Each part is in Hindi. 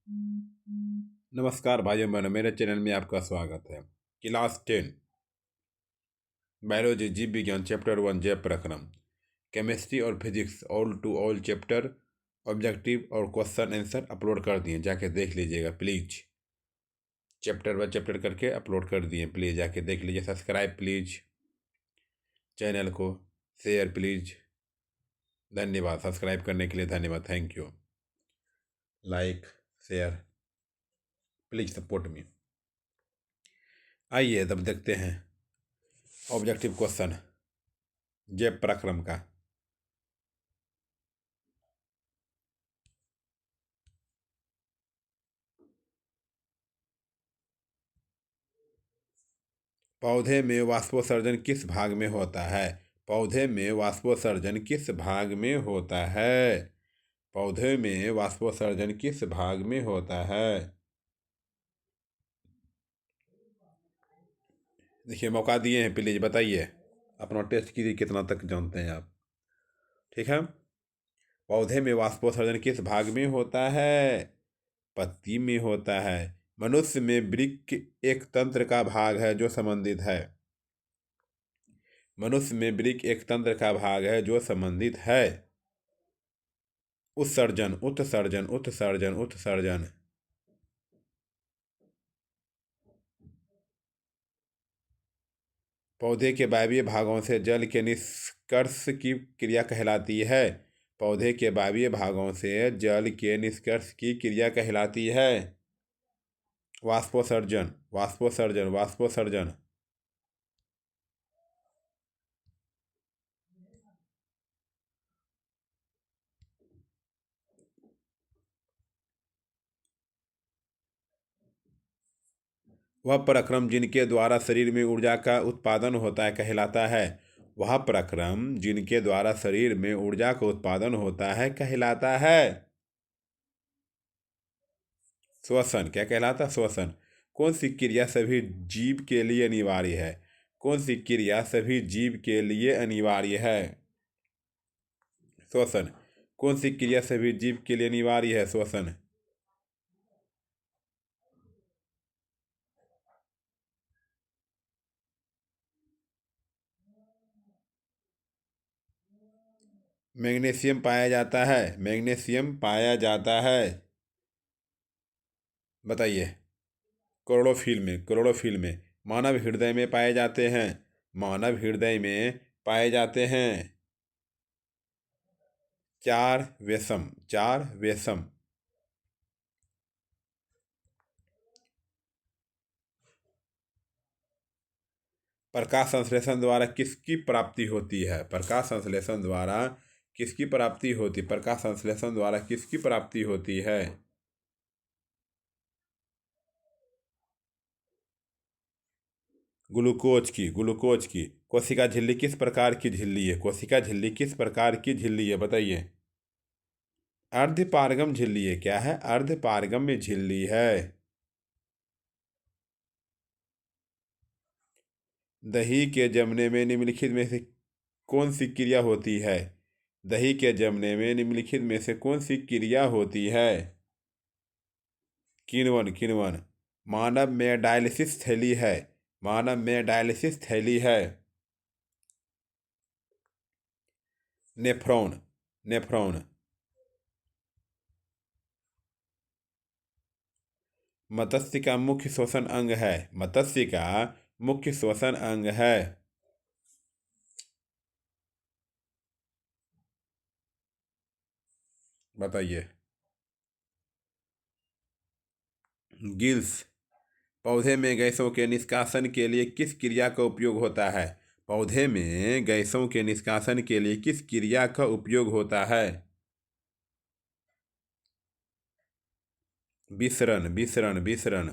नमस्कार भाइयों बहनों, मेरे चैनल में आपका स्वागत है। क्लास 10 बायोलॉजी जीव विज्ञान चैप्टर 1 जैव प्रक्रम केमिस्ट्री और physics all to all chapter objective और क्वेश्चन आंसर अपलोड कर दिए, जाके देख लीजिएगा प्लीज। चैप्टर बाय चैप्टर करके अपलोड कर दिए, प्लीज़ जाके देख लीजिए। सब्सक्राइब प्लीज चैनल को, शेयर प्लीज। धन्यवाद, सब्सक्राइब करने के लिए धन्यवाद, thank you. Like share please support me. आइए तब देखते हैं ऑब्जेक्टिव क्वेश्चन जैव प्रक्रम का। पौधे में वाष्पोत्सर्जन किस भाग में होता है? पौधे में वाष्पोत्सर्जन किस भाग में होता है? पौधे में वाष्पोत्सर्जन किस भाग में होता है? देखिए, मौका दिए हैं, प्लीज बताइए। अपना टेस्ट कीजिए कितना तक जानते हैं आप। ठीक है। पौधे में वाष्पोत्सर्जन किस भाग में होता है? पत्ती में होता है। मनुष्य में वृक्क एक तंत्र का भाग है जो संबंधित है। मनुष्य में वृक्क एक तंत्र का भाग है जो संबंधित है। उत्सर्जन उत्सर्जन उत्सर्जन उत्सर्जन। पौधे के वायवीय भागों से जल के निष्कर्ष की क्रिया कहलाती है। पौधे के वायवीय भागों से जल के निष्कर्ष की क्रिया कहलाती है वाष्पोत्सर्जन वाष्पोत्सर्जन वाष्पोत्सर्जन। वह प्रक्रम जिनके द्वारा शरीर में ऊर्जा का उत्पादन होता है कहलाता है। वह प्रक्रम जिनके द्वारा शरीर में ऊर्जा का उत्पादन होता है कहलाता है श्वसन। क्या कहलाता? श्वसन। कौन सी क्रिया सभी जीव के लिए अनिवार्य है? कौन सी क्रिया सभी जीव के लिए अनिवार्य है? श्वसन। कौन सी क्रिया सभी जीव के लिए अनिवार्य है? श्वसन। मैग्नीशियम पाया जाता है। मैग्नीशियम पाया जाता है। बताइए। क्लोरोफिल में मानव हृदय में पाए जाते हैं। मानव हृदय में पाए जाते हैं। चार वेशम। प्रकाश संश्लेषण द्वारा किसकी प्राप्ति होती है? प्रकाश संश्लेषण द्वारा किसकी प्राप्ति होती? प्रकाश संश्लेषण द्वारा किसकी प्राप्ति होती है? ग्लूकोज की। कोशिका झिल्ली किस प्रकार की झिल्ली है? कोशिका झिल्ली किस प्रकार की झिल्ली है? बताइए। अर्धपारगम झिल्ली है। क्या है? अर्धपारगम में झिल्ली है। दही के जमने में निम्नलिखित में से कौन सी क्रिया होती है? दही के जमने में निम्नलिखित में से कौन सी क्रिया होती है? किण्वन। मानव में डायलिसिस थैली है। मानव में डायलिसिस थैली है। नेफ्रॉन। मत्स्य का मुख्य श्वसन अंग है। मत्स्य का मुख्य श्वसन अंग है। बताइए। गिल्स। पौधे में गैसों के निष्कासन के लिए किस क्रिया का उपयोग होता है? पौधे में गैसों के निष्कासन के लिए किस क्रिया का उपयोग होता है? विसरण।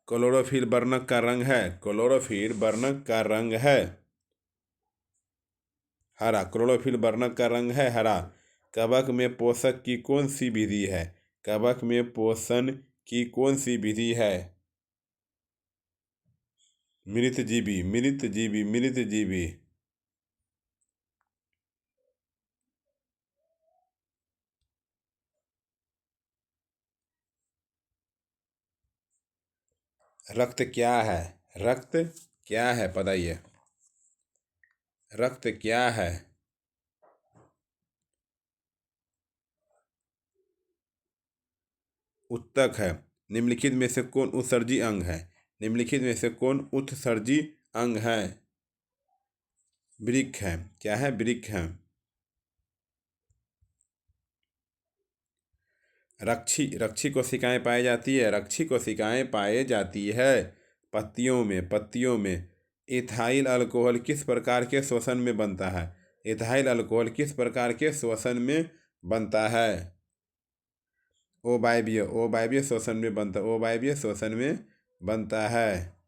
क्लोरोफिल वर्णक का रंग है। क्लोरोफिल वर्णक का रंग है हरा। क्लोरोफिल वर्णक का रंग है हरा। कवक में पोषक की कौन सी विधि है? कवक में पोषण की कौन सी विधि है? मृतजीवी। रक्त क्या है? रक्त क्या है बताइए? रक्त क्या है? उत्तक है। निम्नलिखित में से कौन उत्सर्जी अंग है? निम्नलिखित में से कौन उत्सर्जी अंग है? वृक्क है। क्या है? वृक्क है। रक्षी रक्षी कोशिकाएं पाई जाती है। रक्षी कोशिकाएं पाई जाती है पत्तियों में। पत्तियों में। इथाइल अल्कोहल किस प्रकार के श्वसन में बनता है? इथाइल अल्कोहल किस प्रकार के श्वसन में बनता है? ओ वायवीय श्वसन में बनता ओ वायवीय श्वसन में बनता है।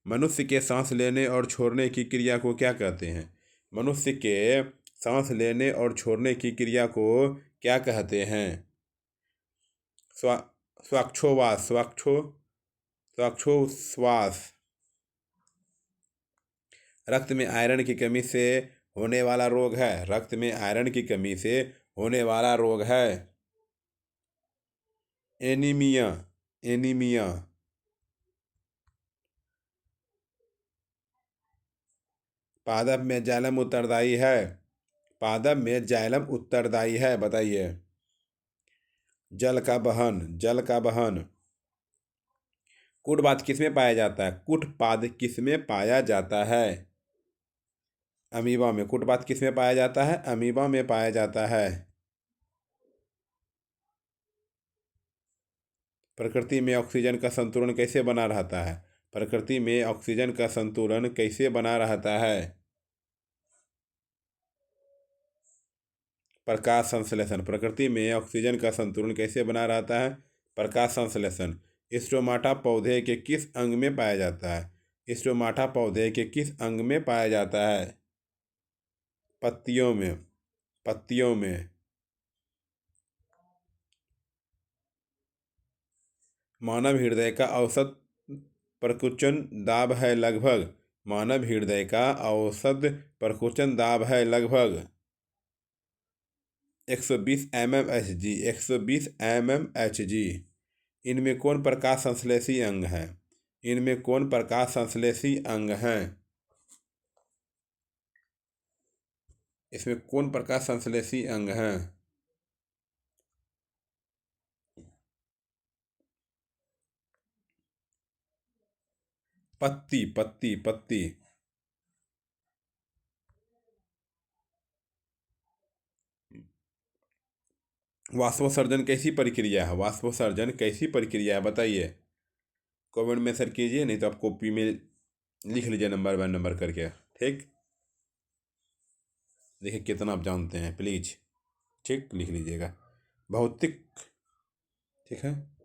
मनुष्य के सांस लेने और छोड़ने की क्रिया को क्या कहते हैं? मनुष्य के सांस लेने और छोड़ने की क्रिया को क्या कहते हैं? स्वा स्वाक्षोवास स्वाक्षोश्वास। रक्त में आयरन की कमी से होने वाला रोग है। रक्त में आयरन की कमी से होने वाला रोग है एनीमिया। एनीमिया। पादप में जाइलम उत्तरदायी है। पादप में जाइलम उत्तरदायी है बताइए। जल का वहन। जल का वहन। कूटपाद किसमें पाया जाता है? कूटपाद किसमें पाया जाता है? अमीबा में। कूटपाद किसमें पाया जाता है? अमीबा में पाया जाता है। प्रकृति में ऑक्सीजन का संतुलन कैसे बना रहता है? प्रकृति में ऑक्सीजन का संतुलन कैसे बना रहता है? प्रकाश संश्लेषण। प्रकृति में ऑक्सीजन का संतुलन कैसे बना रहता है? प्रकाश संश्लेषण। स्टोमाटा पौधे के किस अंग में पाया जाता है? स्टोमाटा पौधे के किस अंग में पाया जाता है? पत्तियों में। पत्तियों में। मानव हृदय का औसत प्रकुचन दाब है लगभग। मानव हृदय का औसत प्रकुचन दाब है लगभग 120 mmHg। 120 mmHg। इनमें कौन प्रकाश संश्लेषी अंग है? इनमें कौन प्रकाश संश्लेषी अंग है? इसमें कौन प्रकाश संश्लेषी अंग है? पत्ती। पत्ती। पत्ती। वाष्पोत्सर्जन कैसी प्रक्रिया है? वाष्पोत्सर्जन कैसी प्रक्रिया है बताइए। कमेंट में सर कीजिए, नहीं तो आप कॉपी में लिख लीजिए नंबर बाय नंबर करके। ठीक। देखिए कितना आप जानते हैं प्लीज। ठीक, लिख लीजिएगा। भौतिक। ठीक है।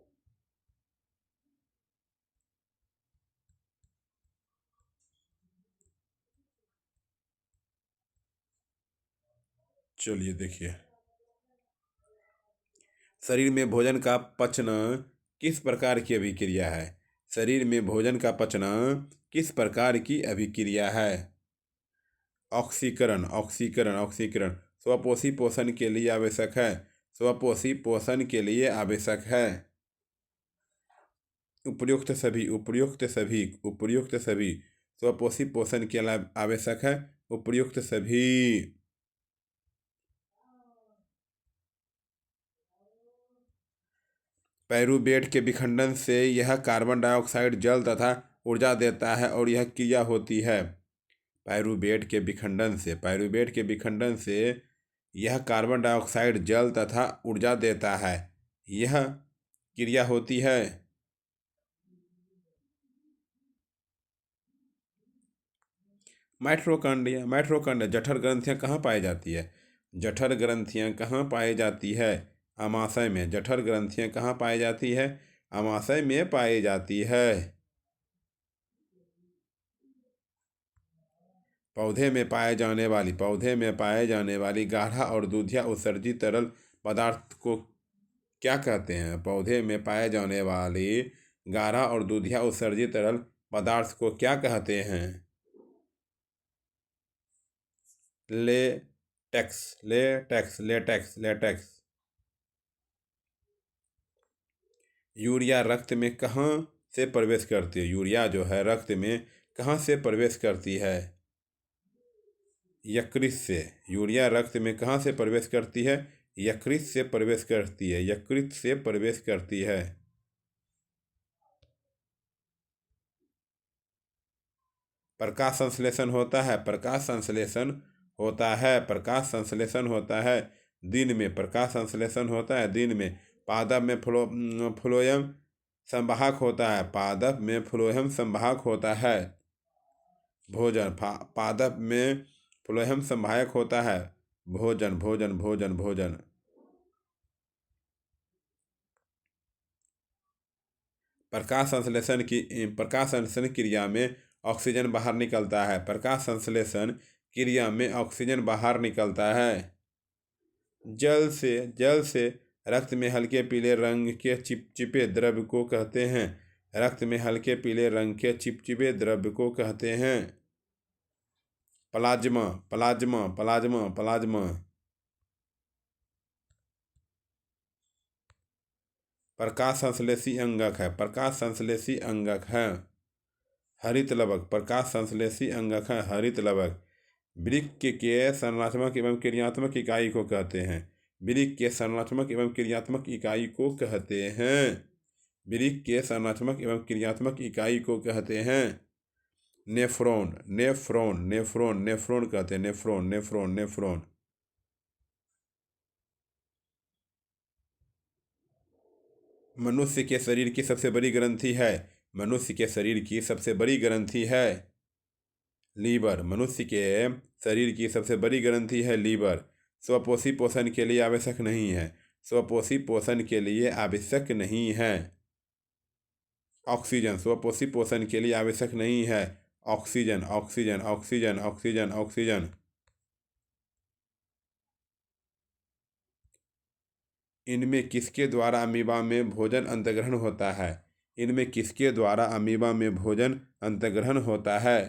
चलिए देखिए। शरीर में भोजन का पचना किस प्रकार की अभिक्रिया है? शरीर में भोजन का पचना किस प्रकार की अभिक्रिया है? ऑक्सीकरण। ऑक्सीकरण। ऑक्सीकरण स्वपोषी पोषण के लिए आवश्यक है। स्वपोषी पोषण के लिए आवश्यक है। उपर्युक्त सभी स्वपोषी पोषण के लिए आवश्यक है। उपर्युक्त सभी। पाइरूवेट के विखंडन से यह कार्बन डाइऑक्साइड जल तथा ऊर्जा देता है और यह क्रिया होती है। पाइरूवेट के विखंडन से यह कार्बन डाइऑक्साइड जल तथा ऊर्जा देता है। यह क्रिया होती है। माइटोकॉन्ड्रिया। माइटोकॉन्ड्रिया जठर ग्रंथियां कहाँ पाई जाती है? जठर ग्रंथियां कहाँ पाई जाती है? आमाशय में। जठर ग्रंथियां कहाँ पाई जाती है? आमाशय में पाई जाती है। पौधे में पाए जाने वाली गाढ़ा और दूधिया उत्सर्जित तरल पदार्थ को क्या कहते हैं? पौधे में पाए जाने वाली गाढ़ा और दूधिया उत्सर्जित तरल पदार्थ को क्या कहते हैं? Latex. Latex. Latex. Latex. Urea रक्त में कहाँ से प्रवेश करती है? यूरिया जो है रक्त में कहाँ से प्रवेश करती है? यकृत से। यूरिया रक्त में कहाँ से प्रवेश करती है? यकृत से प्रवेश करती है, यकृत से प्रवेश करती है। प्रकाश संश्लेषण होता है, प्रकाश संश्लेषण होता है, प्रकाश संश्लेषण होता है दिन में, प्रकाश संश्लेषण होता है दिन में। पादप में फ्लोएम संवाहक होता है, पादप में फ्लोएम संवाहक होता है। भोजन पादप में फ्लोएम संवाहक होता है। भोजन भोजन भोजन भोजन। प्रकाश संश्लेषण क्रिया में ऑक्सीजन बाहर निकलता है, प्रकाश संश्लेषण क्रिया में ऑक्सीजन बाहर निकलता है। जल से रक्त में हल्के पीले रंग के चिपचिपे द्रव्य को कहते हैं। रक्त में हल्के पीले रंग के चिपचिपे द्रव्य को कहते हैं प्लाज्मा प्लाज्मा प्लाज्मा प्लाज्मा। प्रकाश संश्लेषी अंगक है, प्रकाश संश्लेषी अंगक है। हरित लवक प्रकाश संश्लेषी अंगक है, हरित लवक। वृक्क के संरचनात्मक एवं क्रियात्मक इकाई को कहते हैं। वृक्क के संरचनात्मक एवं क्रियात्मक इकाई को कहते हैं। वृक्क के संरचनात्मक एवं क्रियात्मक इकाई को कहते हैं नेफ्रॉन नेफ्रॉन नेफ्रॉन नेफ्रॉन कहते हैं, नेफ्रॉन नेफ्रॉन नेफ्रॉन। मनुष्य के शरीर की सबसे बड़ी ग्रंथि है, मनुष्य के शरीर की सबसे बड़ी ग्रंथि है लीवर। मनुष्य के शरीर की सबसे बड़ी ग्रंथि है लीवर। स्वपोषी पोषण के लिए आवश्यक नहीं है, स्वपोषी पोषण के लिए आवश्यक नहीं है। ऑक्सीजन स्वपोषी पोषण के लिए आवश्यक नहीं है। Oxygen oxygen oxygen oxygen oxygen. इनमें किसके द्वारा अमीबा में भोजन अंतर्ग्रहण होता है? इनमें किसके द्वारा अमीबा में भोजन अंतर्ग्रहण होता है?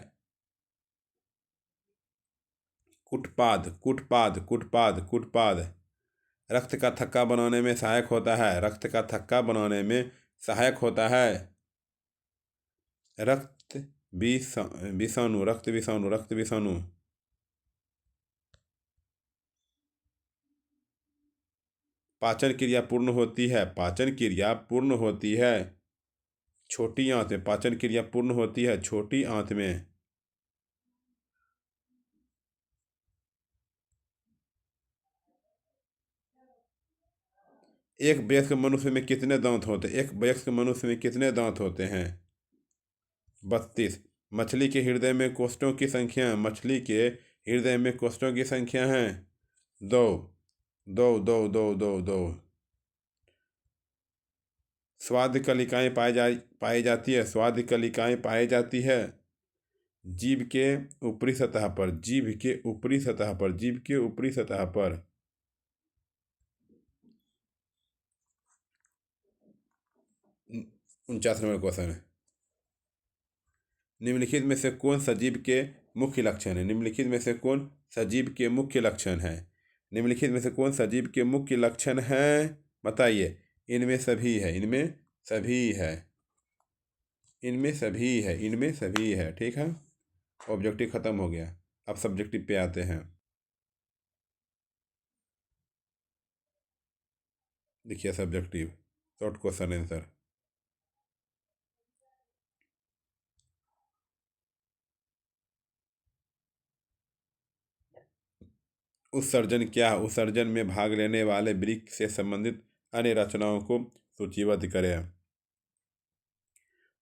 कुटपाद कुटपाद कुटपाद कुटपाद। रक्त का थक्का बनाने में सहायक होता है, रक्त का थक्का बनाने में सहायक होता है रक्त विषाणु रक्त विषाणु रक्त विषाणु। पाचन क्रिया पूर्ण होती है, पाचन क्रिया पूर्ण होती है छोटी आंत में, पाचन क्रिया पूर्ण होती है छोटी आंत में। एक वयस्क मनुष्य में कितने दांत होते हैं? एक वयस्क मनुष्य में कितने दांत होते हैं? 32। मछली के हृदय में कोष्ठों की संख्या, मछली के हृदय में कोष्ठों की संख्या है 2 2 2 2 2 2। स्वाद कलिकाएं पाई जाती है, स्वाद कलिकाएं पाई जाती है जीभ के ऊपरी सतह पर, जीभ के ऊपरी सतह पर, जीभ के ऊपरी सतह पर। 49 नंबर क्वेश्चन है। निम्नलिखित में से कौन सजीव के मुख्य लक्षण है? निम्नलिखित में से कौन सजीव के मुख्य लक्षण है? निम्नलिखित में से कौन सजीव के मुख्य लक्षण है? बताइए। इनमें सभी है, इनमें सभी है, इनमें सभी है, इनमें सभी है। ठीक है, ऑब्जेक्टिव खत्म हो गया। अब सब्जेक्टिव पे आते हैं। देखिए सब्जेक्टिव शॉर्ट क्वेश्चन आंसर। उत्सर्जन क्या है? उत्सर्जन में भाग लेने वाले वृक्क से संबंधित अन्य रचनाओं को सूचीबद्ध करें।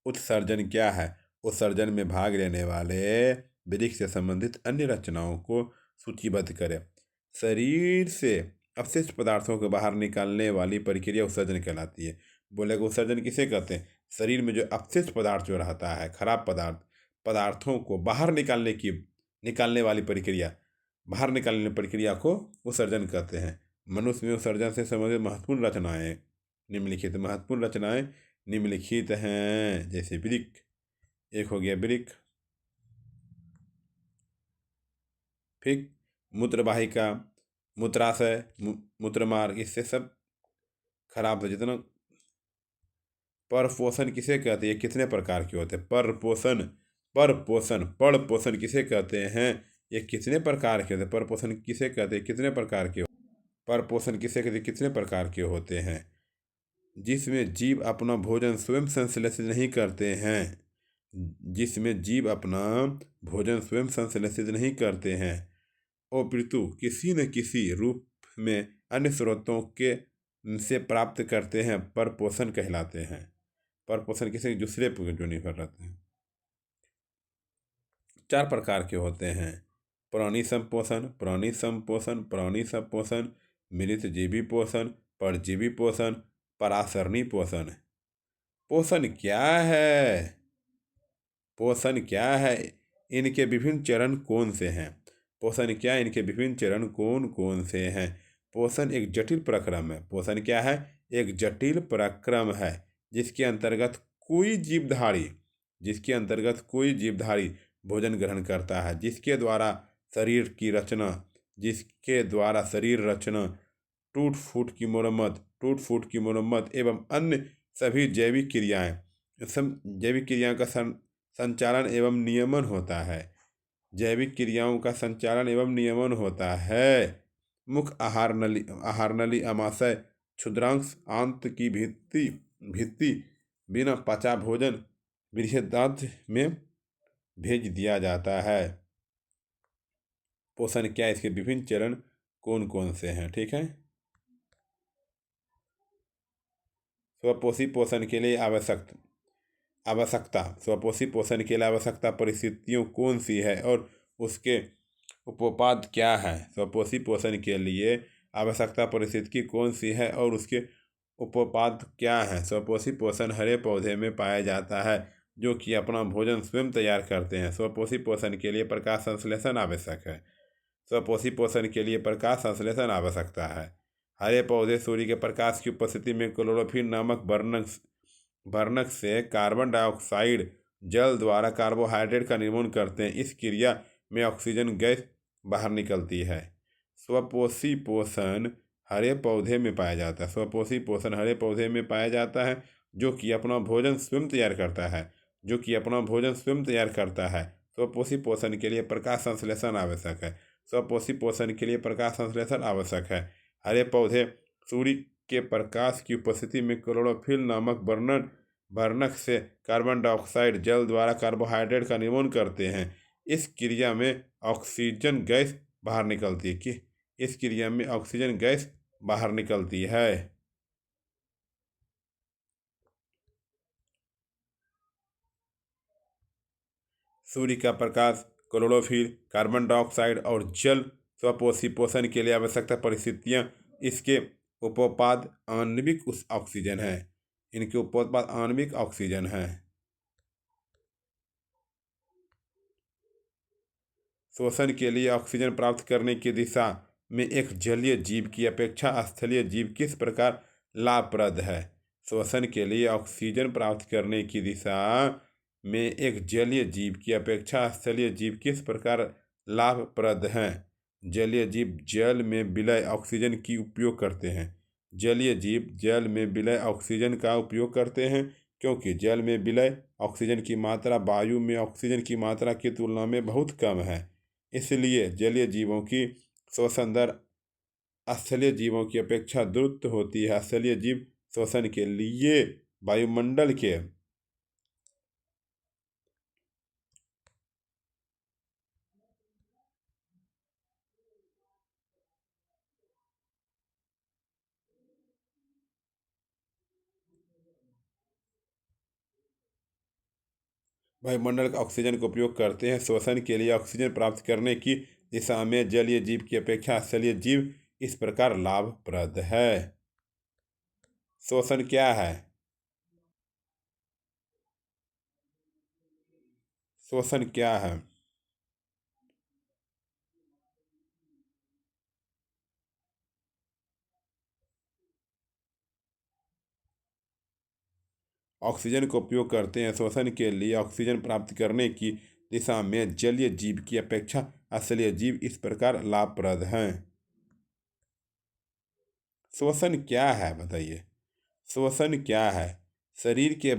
उत्सर्जन क्या है? उत्सर्जन में भाग लेने वाले वृक्क से संबंधित अन्य रचनाओं को सूचीबद्ध करें। शरीर से अपशिष्ट पदार्थों को बाहर निकालने वाली प्रक्रिया उत्सर्जन कहलाती है। बोलेगा उत्सर्जन किसे कहते हैं? शरीर में जो अपशिष्ट पदार्थ जो रहता है, खराब पदार्थों को बाहर निकालने वाली प्रक्रिया, बाहर निकालने की प्रक्रिया को उत्सर्जन कहते हैं। मनुष्य में उत्सर्जन से संबंधित महत्वपूर्ण रचनाएं निम्नलिखित, महत्वपूर्ण रचनाएं निम्नलिखित हैं। जैसे वृक्क, एक हो गया वृक्क, फिर मूत्रवाहिका, मूत्राशय, मूत्रमार्ग, इससे सब खराब है जितना परपोषण किसे कहते हैं? ये कितने प्रकार के होते हैं? परपोषण किसे कहते हैं? ये कितने प्रकार के होते हैं? परपोषण किसे कहते हैं? कितने प्रकार के? परपोषण किसे कहते हैं? कितने प्रकार के होते हैं? जिसमें जीव अपना भोजन स्वयं संश्लेषित नहीं करते हैं, जिसमें जीव अपना भोजन स्वयं संश्लेषित नहीं करते हैं, अपितु किसी न किसी रूप में अन्य स्रोतों के से प्राप्त करते हैं, परपोषण कहलाते हैं। परपोषण किसी दूसरे पर जो निर्भर रहते हैं। 4 प्रकार के होते हैं: प्राणी संपोषण, मृतजीवी पोषण, परजीवी पोषण, पराशरणी पोषण। पोषण क्या है? पोषण क्या है? इनके विभिन्न चरण कौन से हैं? पोषण क्या है? इनके विभिन्न चरण कौन कौन से हैं? पोषण एक जटिल प्रक्रम है। पोषण क्या है? एक जटिल प्रक्रम है जिसके अंतर्गत कोई जीवधारी भोजन ग्रहण करता है, जिसके द्वारा जिसके द्वारा शरीर रचना, टूट फूट की मरम्मत एवं अन्य सभी जैविक क्रियाओं का संचालन एवं नियमन होता है। जैविक क्रियाओं का संचालन एवं नियमन होता है। मुख्य आहार नली, अमाशय, क्षुद्रांश, आंत की भित्ति बिना पचा भोजन बृहदान्त्र में भेज दिया जाता है। पोषण क्या है? इसके विभिन्न चरण कौन कौन से हैं? ठीक है। स्वपोषी पोषण के लिए आवश्यकता परिस्थितियों कौन सी है और उसके उपोपाद क्या है? स्वपोषी पोषण के लिए आवश्यकता परिस्थिति कौन सी है और उसके उपोपाद क्या है? स्वपोषी पोषण हरे पौधे में पाया जाता है जो कि अपना भोजन स्वयं तैयार करते हैं। स्वपोषी पोषण के लिए प्रकाश संश्लेषण आवश्यक है। स्वपोषी पोषण के लिए प्रकाश संश्लेषण आवश्यकता है। हरे पौधे सूर्य के प्रकाश की उपस्थिति में क्लोरोफिल नामक वर्णक से कार्बन डाइऑक्साइड जल द्वारा कार्बोहाइड्रेट का निर्माण करते हैं। इस क्रिया में ऑक्सीजन गैस बाहर निकलती है। स्वपोषी पोषण हरे पौधे में पाया जाता है। स्वपोषी पोषण हरे पौधे में पाया जाता है जो कि अपना भोजन स्वयं तैयार करता है। स्वपोषी पोषण के लिए प्रकाश संश्लेषण आवश्यक है। हरे पौधे सूर्य के प्रकाश की उपस्थिति में क्लोरोफिल नामक वर्णक से कार्बन डाइऑक्साइड जल द्वारा कार्बोहाइड्रेट का निर्माण करते हैं। इस क्रिया में ऑक्सीजन गैस बाहर निकलती है। सूर्य का प्रकाश, क्लोरोफिल, कार्बन डाइऑक्साइड और जल स्वपोषी पोषण के लिए आवश्यकता परिस्थितियां। इसके उपोत्पाद आणविक ऑक्सीजन है। श्वसन के लिए ऑक्सीजन प्राप्त करने की दिशा में एक जलीय जीव की अपेक्षा स्थलीय जीव किस प्रकार लाभप्रद है? श्वसन के लिए ऑक्सीजन प्राप्त करने की दिशा में एक जलीय जीव की अपेक्षा स्थलीय जीव किस प्रकार लाभप्रद हैं? जलीय जीव जल में विलय ऑक्सीजन की उपयोग करते हैं। जलीय जीव जल में विलय ऑक्सीजन का उपयोग करते हैं क्योंकि जल में विलय ऑक्सीजन की मात्रा वायु में ऑक्सीजन की मात्रा की तुलना में बहुत कम है। इसलिए जलीय जीवों की श्वसन दर स्थलीय जीवों की अपेक्षा द्रुत होती है। स्थलीय जीव श्वसन के लिए वायुमंडल के वायुमंडल का ऑक्सीजन का उपयोग करते हैं। श्वसन के लिए ऑक्सीजन प्राप्त करने की दिशा में जलीय जीव की अपेक्षा स्थलीय जीव इस प्रकार लाभप्रद है। श्वसन क्या है? श्वसन क्या है? ऑक्सीजन का उपयोग करते हैं। श्वसन के लिए ऑक्सीजन प्राप्त करने की दिशा में जलीय जीव की अपेक्षा स्थलीय जीव इस प्रकार लाभप्रद हैं। श्वसन क्या है? बताइए, श्वसन क्या है? शरीर के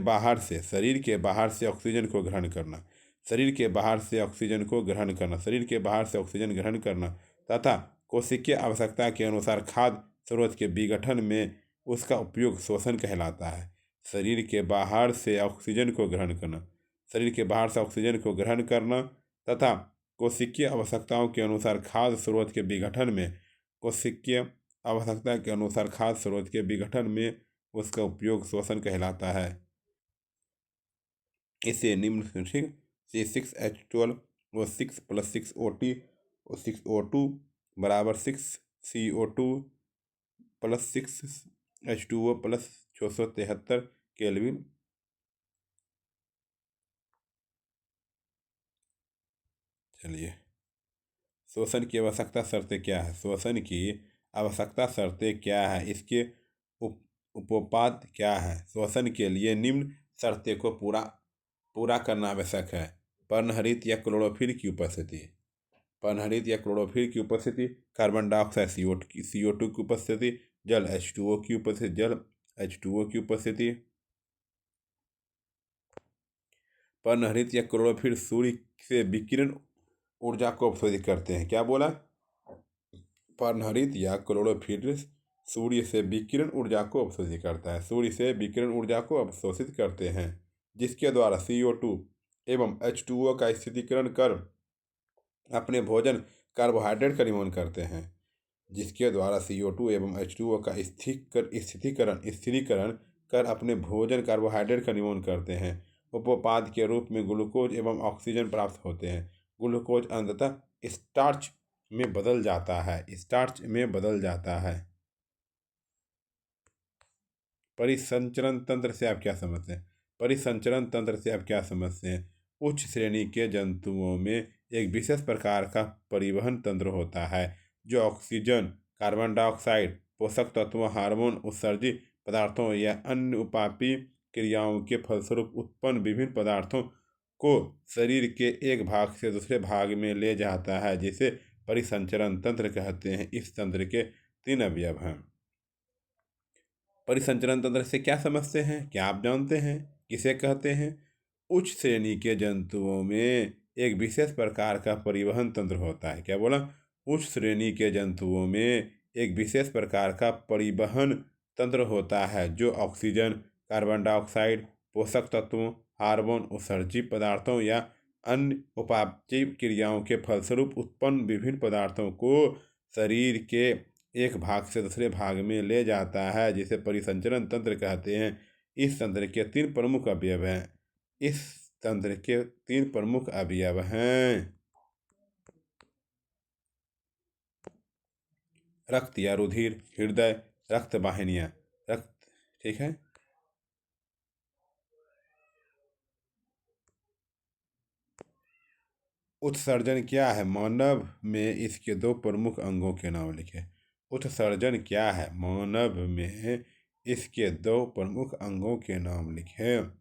बाहर से ऑक्सीजन को ग्रहण करना, शरीर के बाहर से ऑक्सीजन को ग्रहण करना, शरीर के बाहर से ऑक्सीजन ग्रहण करना तथा कोशिकीय आवश्यकता के अनुसार खाद्य स्रोत के विघटन में उसका उपयोग श्वसन कहलाता है। शरीर के बाहर से ऑक्सीजन को ग्रहण करना, शरीर के बाहर से ऑक्सीजन को ग्रहण करना तथा कोशिकीय आवश्यकताओं के अनुसार खाद्य स्रोत के विघटन में कोशिकीय आवश्यकता के अनुसार खाद्य स्रोत के विघटन में उसका उपयोग श्वसन कहलाता है। इसे निम्न ठीक C6H12 और 6+6O2 और 6O2 बराबर 6CO2 plus 6H2O plus 673 kelvin. चलिए, श्वसन की आवश्यकता शर्तें क्या है? श्वसन की आवश्यकता शर्तें क्या है? इसके उपोपाद्य क्या है? श्वसन के लिए निम्न शर्तें को पूरा करना आवश्यक है। पर्णहरित या क्लोरोफिल की उपस्थिति, पर्णहरित या क्लोरोफिल की उपस्थिति, कार्बन डाइऑक्साइड CO2 की उपस्थिति, जल H2O की उपस्थिति। पर्णहरित या क्लोरोफिल सूर्य से विकिरण ऊर्जा को अवशोषित करते हैं। क्या बोला? पर्णहरित या क्लोरोफिल सूर्य से विकिरण ऊर्जा को अवशोषित करता है, सूर्य से विकिरण ऊर्जा को अवशोषित करते हैं, जिसके द्वारा CO2 एवं H2O का स्थिरीकरण कर अपने भोजन कार्बोहाइड्रेट का निर्माण करते हैं, जिसके द्वारा CO2 एवं H2O का स्थिरीकरण कर अपने भोजन कार्बोहाइड्रेट का निर्माण करते हैं। उपोपाद्य के रूप में ग्लूकोज एवं ऑक्सीजन प्राप्त होते हैं। ग्लूकोज अंततः स्टार्च में बदल जाता है। परिसंचरण तंत्र से आप क्या समझते हैं? परिसंचरण तंत्र से आप क्या समझते हैं? उच्च श्रेणी के जंतुओं में एक विशेष प्रकार का परिवहन तंत्र होता है जो ऑक्सीजन, कार्बन डाइऑक्साइड, पोषक तत्वों, हार्मोन, उत्सर्जी पदार्थों या अन्य उपापी क्रियाओं के फलस्वरूप उत्पन्न विभिन्न पदार्थों को शरीर के एक भाग से दूसरे भाग में ले जाता है, जिसे परिसंचरण तंत्र कहते हैं। इस तंत्र के 3 अवयव हैं। परिसंचरण तंत्र से क्या समझते हैं? क्या आप जानते हैं किसे कहते हैं? उच्च श्रेणी के जंतुओं में एक विशेष प्रकार का परिवहन तंत्र होता है। क्या बोला? उच्च श्रेणी के जंतुओं में एक विशेष प्रकार का परिवहन तंत्र होता है जो ऑक्सीजन, कार्बन डाइऑक्साइड, पोषक तत्वों, हार्मोन, उत्सर्जी पदार्थों या अन्य उपापचय क्रियाओं के फलस्वरूप उत्पन्न विभिन्न पदार्थों को शरीर के एक भाग से दूसरे भाग में ले जाता है, जिसे परिसंचरण तंत्र कहते हैं। इस तंत्र के 3 प्रमुख अवयव हैं। रक्त या रुधिर, हृदय, रक्त वाहिनियां, ठीक है। उत्सर्जन क्या है? मानव में इसके 2 प्रमुख अंगों के नाम लिखे। उत्सर्जन क्या है? मानव में इसके 2 प्रमुख अंगों के नाम लिखें।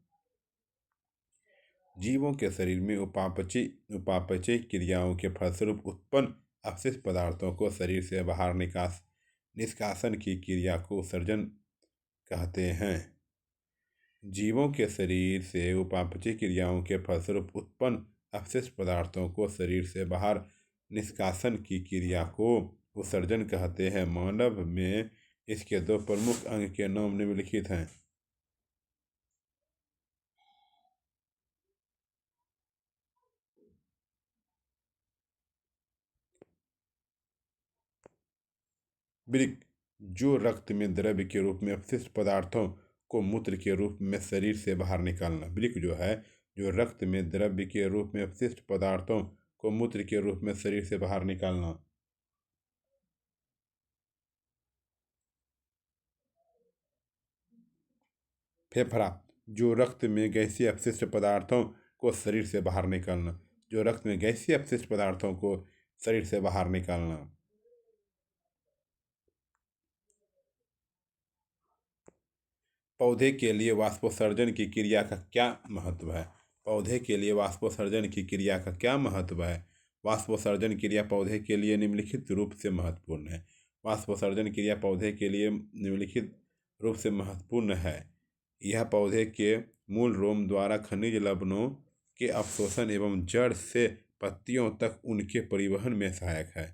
जीवों के शरीर में उपापचय क्रियाओं के फलस्वरूप उत्पन्न अपशिष्ट पदार्थों को शरीर से बाहर निष्कासन की क्रिया को उत्सर्जन कहते हैं। जीवों के शरीर से उपापचय क्रियाओं के फलस्वरूप उत्पन्न अपशिष्ट पदार्थों को शरीर से बाहर निष्कासन की क्रिया को उत्सर्जन कहते हैं। मानव में इसके 2 प्रमुख अंग के नाम निम्नलिखित हैं। वृक्क, जो रक्त में द्रव्य के रूप में अपशिष्ट पदार्थों को मूत्र के रूप में शरीर से बाहर निकालना। वृक्क जो है, जो रक्त में द्रव्य के रूप में अपशिष्ट पदार्थों को मूत्र के रूप में शरीर से बाहर निकालना। फेफड़ा, जो रक्त में गैसीय अपशिष्ट पदार्थों को शरीर से बाहर निकालना। जो रक्त में गैसीय अपशिष्ट पदार्थों को शरीर से बाहर निकालना। पौधे के लिए वाष्पोत्सर्जन की क्रिया का क्या महत्व है? पौधे के लिए वाष्पोत्सर्जन की क्रिया का क्या महत्व है? वाष्पोत्सर्जन क्रिया पौधे के लिए निम्नलिखित रूप से महत्वपूर्ण है। वाष्पोत्सर्जन क्रिया पौधे के लिए निम्नलिखित रूप से महत्वपूर्ण है। यह पौधे के मूल रोम द्वारा खनिज लवणों के अवशोषण एवं जड़ से पत्तियों तक उनके परिवहन में सहायक है।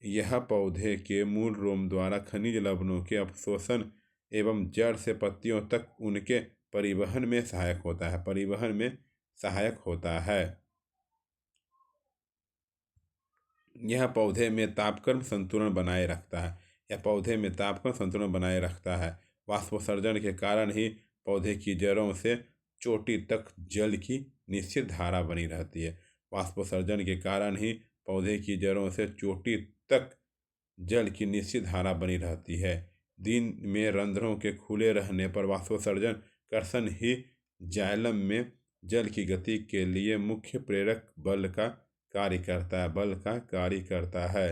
यह पौधे के मूल रोम द्वारा खनिज लवणों के अवशोषण एवं जड़ से पत्तियों तक उनके परिवहन में सहायक होता है। यह पौधे में तापक्रम संतुलन बनाए रखता है। वाष्पोत्सर्जन के कारण ही पौधे की जड़ों से चोटी तक जल की निश्चित धारा बनी रहती है। वाष्पोत्सर्जन के कारण ही पौधे की जड़ों से चोटी तक जल की निश्चित धारा बनी रहती है। दिन में रंध्रों के खुले रहने पर वाष्पोत्सर्जन कर्षण ही जाइलम में जल की गति के लिए मुख्य प्रेरक बल का कार्य करता है।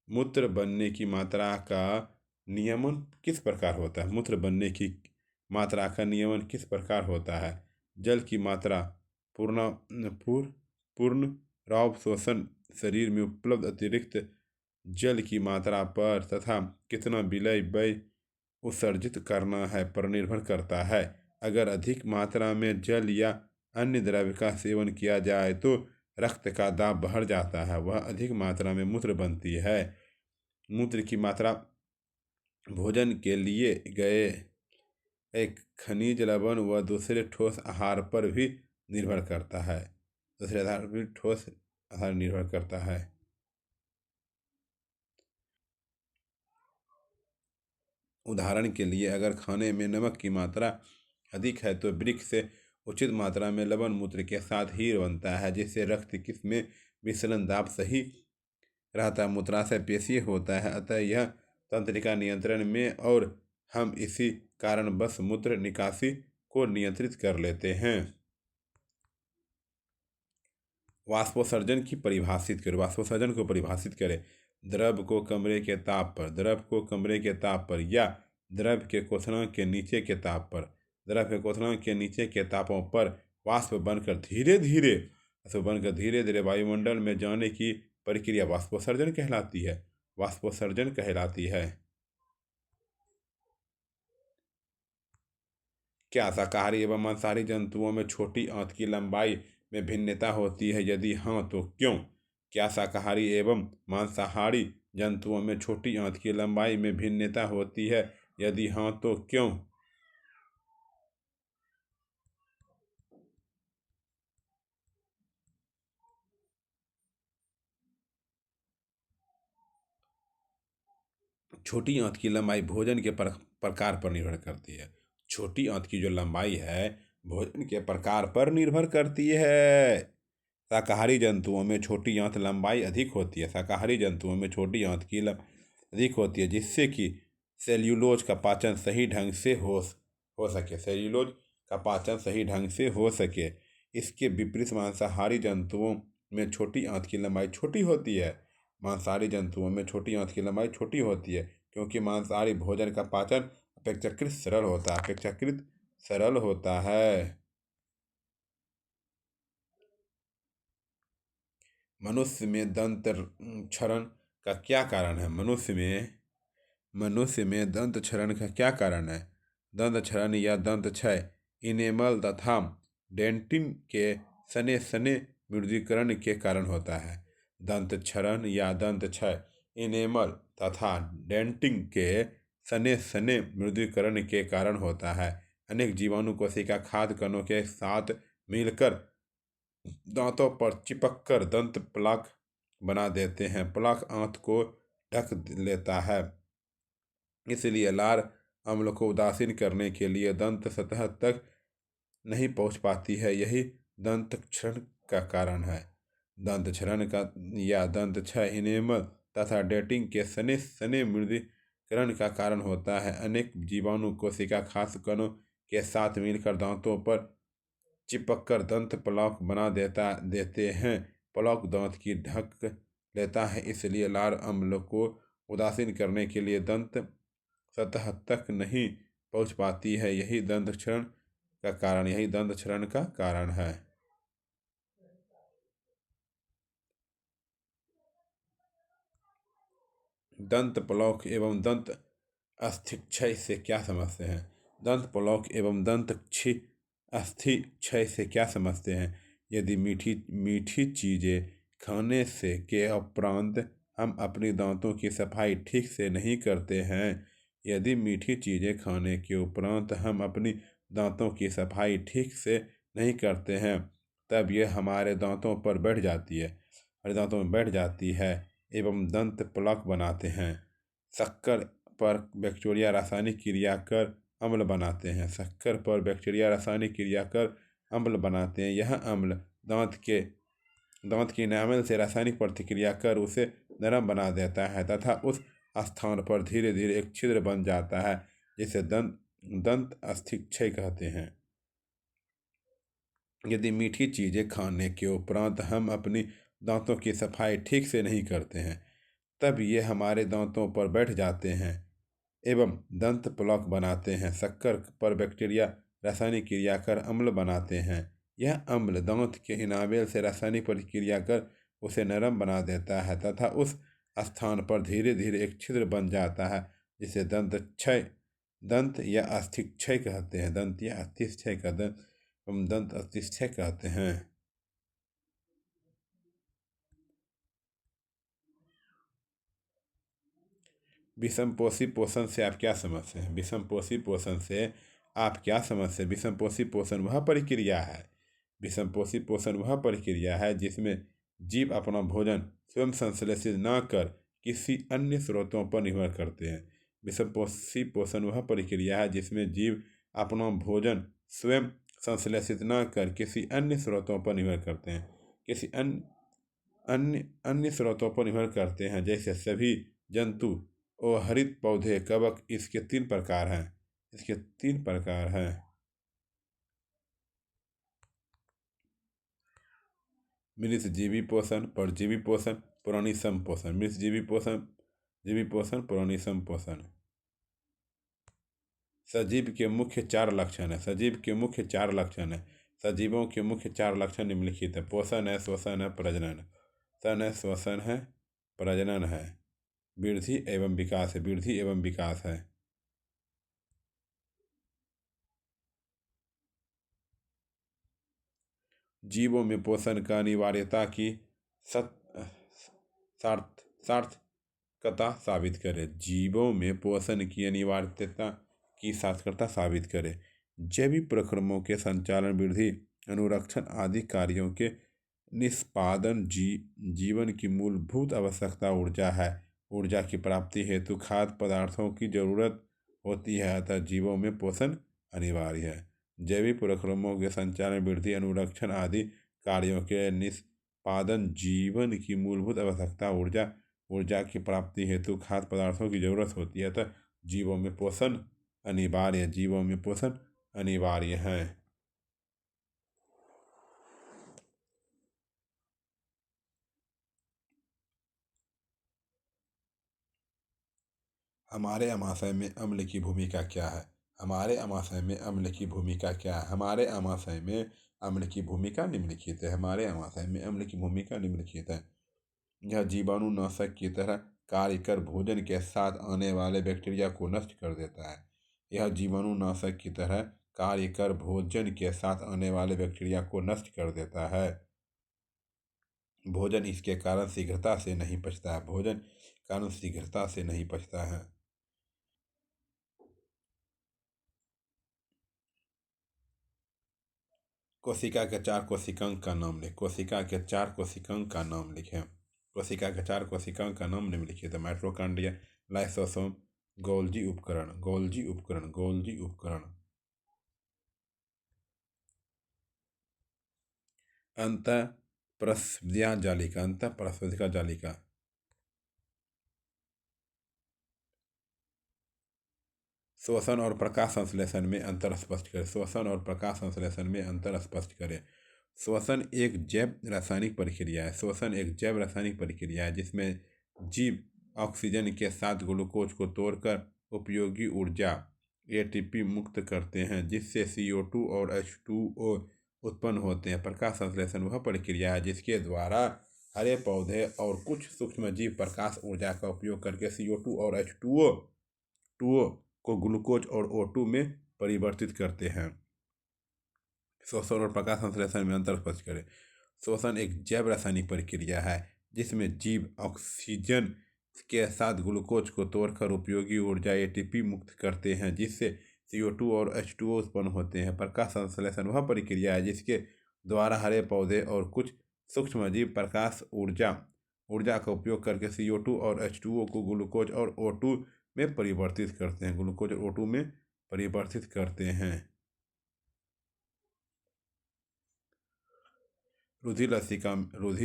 मूत्र बनने की मात्रा का नियमन किस प्रकार होता है? जल की मात्रा पूर्ण अवशोषण शरीर में उपलब्ध अतिरिक्त जल की मात्रा पर तथा कितना विलय व्यय उत्सर्जित करना है पर निर्भर करता है। अगर अधिक मात्रा में जल या अन्य द्रव्य का सेवन किया जाए तो रक्त का दाब बढ़ जाता है, वह अधिक मात्रा में मूत्र बनती है। मूत्र की मात्रा भोजन के लिए गए एक खनिज लवण व दूसरे ठोस आहार पर भी निर्भर करता है। उदाहरण के लिए, अगर खाने में नमक की मात्रा अधिक है तो वृक्क से उचित मात्रा में लवण मूत्र के साथ हीर बनता है, जिससे रक्त में विसलन दाब सही रहता है, मूत्राशय पेशीय होता है। अतः यह तंत्रिका नियंत्रण में और हम इसी कारणवश मूत्र निकासी को नियंत्रित कर लेते हैं। वाष्पोत्सर्जन को परिभाषित करें। द्रव को कमरे के ताप पर या द्रव के क्वथनांक के नीचे के तापों पर वाष्प बनकर धीरे धीरे वायुमंडल में जाने की प्रक्रिया वाष्पोत्सर्जन कहलाती है। क्या शाकाहारी एवं मांसाहारी जंतुओं में छोटी आंत की लंबाई में भिन्नता होती है? यदि हाँ तो क्यों? क्या शाकाहारी एवं मांसाहारी जंतुओं में छोटी आंत की लंबाई में भिन्नता होती है? यदि हाँ तो क्यों? छोटी आंत की लंबाई भोजन के प्रकार पर निर्भर करती है। छोटी आंत की जो लंबाई है भोजन के प्रकार पर निर्भर करती है। शाकाहारी जंतुओं में छोटी आंत लंबाई अधिक होती है, जिससे कि सेल्यूलोज का पाचन सही ढंग से हो सके। इसके विपरीत मांसाहारी जंतुओं में छोटी आंत की लंबाई छोटी होती है। क्योंकि मांसाहारी भोजन का पाचन अपेक्षाकृत सरल होता है। मनुष्य में दंत क्षरण का क्या कारण है? दंत क्षरण या दंत क्षय इनेमल तथा डेंटिन के सने मृदुकरण के कारण होता है। दंत क्षरण या दंत क्षय इनेमल तथा डेंटिन के सने मृदुकरण के कारण होता है। अनेक जीवाणु कोशिका खाद्य कणों के साथ मिलकर दांतों पर चिपककर दंत प्लाक बना देते हैं। प्लाक आंत को ढक लेता है, इसलिए लार अम्ल को उदासीन करने के लिए दंत सतह तक नहीं पहुंच पाती है। यही दंत क्षरण का कारण है। दंत क्षरण का या दंत क्षय इनेमल तथा डेंटिन के सने मृदुकरण का कारण होता है। अनेक जीवाणु कोशिका खाद्य कणों के साथ मिलकर दांतों पर चिपककर दंत प्लाक बना देते हैं। प्लाक दांत की ढक लेता है, इसलिए लार अम्ल को उदासीन करने के लिए दंत सतह तक नहीं पहुंच पाती है। यही दंत क्षरण का कारण है। दंत प्लाक एवं दंत अस्थिक्षय से क्या समझते हैं? दंत पलौक एवं दंत अस्थि क्षय से क्या समझते हैं? यदि मीठी मीठी चीज़ें खाने से के उपरांत हम अपनी दांतों की सफाई ठीक से नहीं करते हैं, यदि मीठी चीज़ें खाने के उपरांत हम अपनी दांतों की सफाई ठीक से नहीं करते हैं, तब यह हमारे दांतों पर बैठ जाती है, हमारे दांतों में बैठ जाती है एवं दंत प्लक बनाते हैं। शक्कर पर बैक्टीरिया रासायनिक क्रिया कर अम्ल बनाते हैं। शक्कर पर बैक्टीरिया रासायनिक क्रिया कर अम्ल बनाते हैं। यह अम्ल दांत की इनामेल से रासायनिक प्रतिक्रिया कर उसे नरम बना देता है तथा उस स्थान पर धीरे धीरे एक छिद्र बन जाता है, जिसे दंत अस्थिक्षय कहते हैं। यदि मीठी चीज़ें खाने के उपरांत हम अपनी दांतों की सफाई ठीक से नहीं करते हैं, तब ये हमारे दांतों पर बैठ जाते हैं एवं दंत प्लक बनाते हैं। शक्कर पर बैक्टीरिया रासायनिक क्रिया कर अम्ल बनाते हैं। यह अम्ल दांत के इनामेल से रासायनिक प्रतिक्रिया कर उसे नरम बना देता है तथा उस स्थान पर धीरे धीरे एक छिद्र बन जाता है, जिसे दंत या अस्थिक्षय कहते हैं। दंत अस्थिक्षय कहते हैं। विषमपोषी पोषण से आप क्या समझते हैं? विषमपोषी पोषण से आप क्या समझते हैं? विषमपोषी पोषण वह प्रक्रिया है जिसमें जीव अपना भोजन स्वयं संश्लेषित न कर किसी अन्य स्रोतों पर निर्भर करते हैं। विषमपोषी पोषण वह प्रक्रिया है जिसमें जीव अपना भोजन स्वयं संश्लेषित न कर किसी अन्य स्रोतों पर निर्भर करते हैं। किसी अन्य स्रोतों पर निर्भर करते हैं, जैसे सभी जंतु और हरित पौधे, कवक। इसके तीन प्रकार हैं। मिश्रजीवी पोषण, परजीवी पोषण, पुरानी संपोषण। मिश्रजीवी पोषण, जीवी पोषण, पुरानी संपोषण। सजीव के मुख्य चार लक्षण है। सजीवों के मुख्य चार लक्षण निम्नलिखित है। पोषण है, श्वसन है, प्रजनन। सन है, श्वसन है, प्रजनन है, वृद्धि एवं विकास है। जीवों में पोषण का अनिवार्यता की सार्थकता साबित करे। जीवों में पोषण की अनिवार्यता की सार्थकता साबित करे। जैविक प्रक्रमों के संचालन, वृद्धि, अनुरक्षण आदि कार्यों के निष्पादन जीवन की मूलभूत आवश्यकता ऊर्जा है। ऊर्जा की प्राप्ति हेतु खाद्य पदार्थों की जरूरत होती है, अतः जीवों में पोषण अनिवार्य है। जैविक प्रक्रमों के संचालन, वृद्धि, अनुरक्षण आदि कार्यों के निष्पादन जीवन की मूलभूत आवश्यकता ऊर्जा की प्राप्ति हेतु खाद्य पदार्थों की जरूरत होती है, अतः जीवों में पोषण अनिवार्य है। हमारे आमाशय में अम्ल की भूमिका क्या है? हमारे आमाशय में अम्ल की भूमिका निम्नलिखित है। यह जीवाणुनाशक की तरह कार्य कर भोजन के साथ आने वाले बैक्टीरिया को नष्ट कर देता है। भोजन इसके कारण शीघ्रता से नहीं पचता है। कोशिका के चार कोशिकांग का नाम लिखें। कोशिका के चार कोशिकांग का नाम निम्नलिखित है। माइटोकॉन्ड्रिया, लाइसोसोम, गोल्जी उपकरण। अंतःप्रस्रवृद्धि जालिका। श्वसन और प्रकाश संश्लेषण में अंतर स्पष्ट करें। श्वसन एक जैव रासायनिक प्रक्रिया है जिसमें जीव ऑक्सीजन के साथ ग्लूकोज को तोड़कर उपयोगी ऊर्जा ATP मुक्त करते हैं, जिससे CO2 और H2O उत्पन्न होते हैं। प्रकाश संश्लेषण वह प्रक्रिया है जिसके द्वारा हरे पौधे और कुछ सूक्ष्मजीव प्रकाश ऊर्जा का उपयोग करके CO2 और H2O H2O को ग्लूकोज और O2 में परिवर्तित करते हैं। श्वसन और प्रकाश संश्लेषण में अंतर स्पष्ट करें। श्वसन एक जैव रासायनिक प्रक्रिया है जिसमें जीव ऑक्सीजन के साथ ग्लूकोज को तोड़कर उपयोगी ऊर्जा ATP मुक्त करते हैं, जिससे CO2 और H2O उत्पन्न होते हैं। प्रकाश संश्लेषण वह प्रक्रिया है जिसके द्वारा हरे पौधे और कुछ सूक्ष्मजीव प्रकाश ऊर्जा का उपयोग करके CO2 और H2O को ग्लूकोज और O2 में परिवर्तित करते हैं। ग्लूकोज और O2 में परिवर्तित करते हैं। रुधिर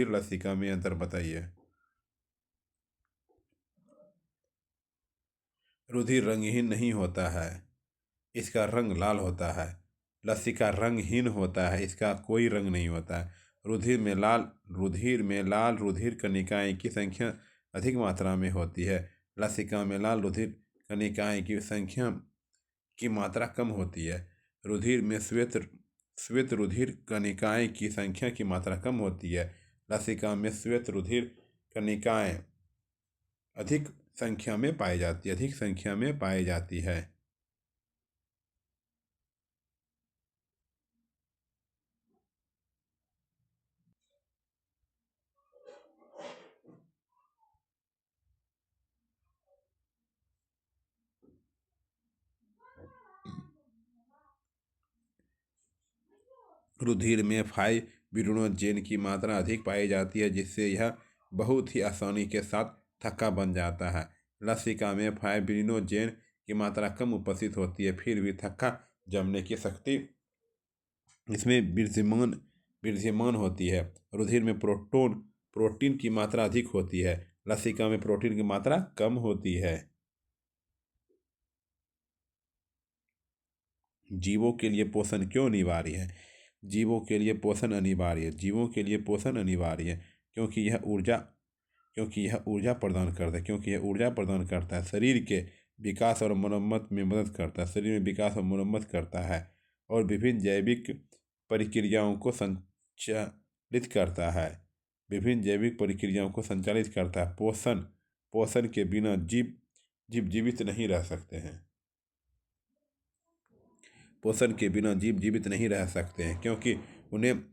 लसिका में अंतर बताइए। रुधिर रंगहीन नहीं होता है, इसका रंग लाल होता है। लसिका रंगहीन होता है, इसका कोई रंग नहीं होता है। रुधिर में लाल रुधिर कणिकाएं की संख्या अधिक मात्रा में होती है। लसिका में लाल रुधिर कणिकाएं की संख्या की मात्रा कम होती है। रुधिर में श्वेत रुधिर कणिकाएं की संख्या की मात्रा कम होती है। लसिका में श्वेत रुधिर कणिकाएं अधिक संख्या में पाई जाती है। रुधिर में फाइब्रिनोजेन की मात्रा अधिक पाई जाती है, जिससे यह बहुत ही आसानी के साथ थक्का बन जाता है। लसिका में फाइब्रिनोजेन की मात्रा कम उपस्थित होती है, फिर भी थक्का जमने की शक्ति इसमें विद्यमान होती है। रुधिर में प्रोटीन की मात्रा अधिक होती है। लसिका में प्रोटीन की मात्रा कम होती है। जीवों के लिए पोषण क्यों अनिवार्य है? जीवों के लिए पोषण अनिवार्य है क्योंकि यह ऊर्जा प्रदान करता है। शरीर के विकास और मरम्मत में मदद करता है और विभिन्न जैविक प्रक्रियाओं को संचालित करता है। पोषण के बिना जीव जीवित नहीं रह सकते हैं। क्योंकि उन्हें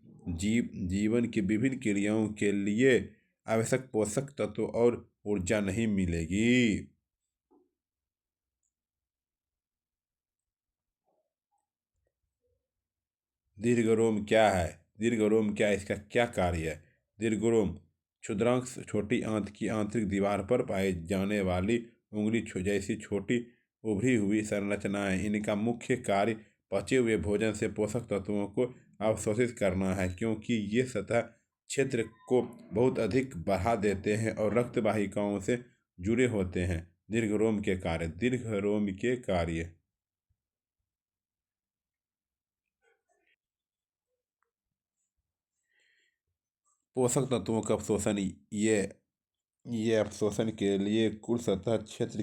जीवन की विभिन्न क्रियाओं के लिए आवश्यक पोषक तत्व और ऊर्जा नहीं मिलेगी। दीर्घरोम क्या है? इसका क्या कार्य है? दीर्घरोम क्षुद्रांश छोटी आंत की आंतरिक दीवार पर पाई जाने वाली उंगली जैसी छोटी उभरी हुई संरचनाएं। इनका मुख्य कार्य पचे हुए भोजन से पोषक तत्वों को अवशोषित करना है, क्योंकि ये सतह क्षेत्र को बहुत अधिक बढ़ा देते हैं और रक्त वाहिकाओं से जुड़े होते हैं। दीर्घरोम के कार्य पोषक तत्वों का अवशोषण। ये अवशोषण के लिए कुल क्षेत्र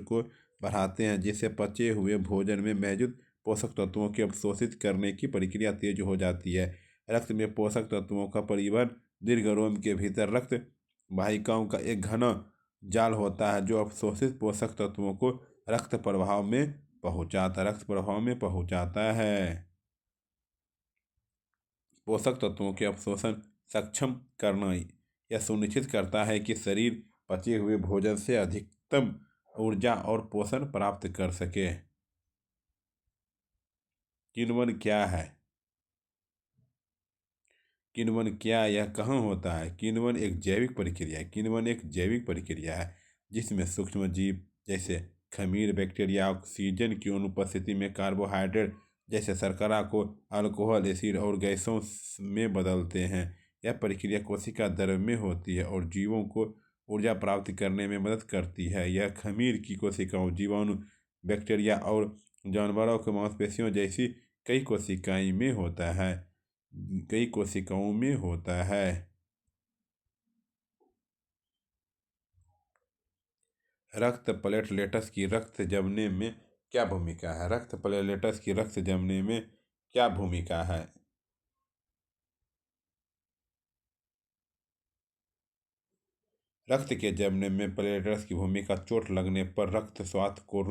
को बढ़ाते हैं, जिससे पचे हुए भोजन में मौजूद पोषक तत्वों के अवशोषित करने की प्रक्रिया तेज हो जाती है। रक्त में पोषक तत्वों का परिवहन दीर्घरोम के भीतर रक्त वाहिकाओं का एक घना जाल होता है, जो अवशोषित पोषक तत्वों को रक्त प्रवाह में पहुंचाता है। पोषक तत्वों के अवशोषण सक्षम करना यह सुनिश्चित करता है कि शरीर पचे हुए भोजन से अधिकतम ऊर्जा और पोषण प्राप्त कर सके। किण्वन क्या है? यह कहाँ होता है? किण्वन एक जैविक प्रक्रिया है जिसमें सूक्ष्म जीव जैसे खमीर बैक्टीरिया ऑक्सीजन की अनुपस्थिति में कार्बोहाइड्रेट जैसे शर्करा को अल्कोहल, एसिड और गैसों में बदलते हैं। यह प्रक्रिया कोशिका द्रव्य में होती है और जीवों को ऊर्जा प्राप्त करने में मदद करती है। यह खमीर की कोशिकाओं, जीवाणु, बैक्टीरिया और जानवरों के मांसपेशियों जैसी कई कोशिकाओं में होता है। रक्त प्लेटलेट्स की रक्त जमने में क्या भूमिका है? रक्त के जमने में प्लेटलेट्स की भूमिका चोट लगने पर रक्त स्वास्थ्य को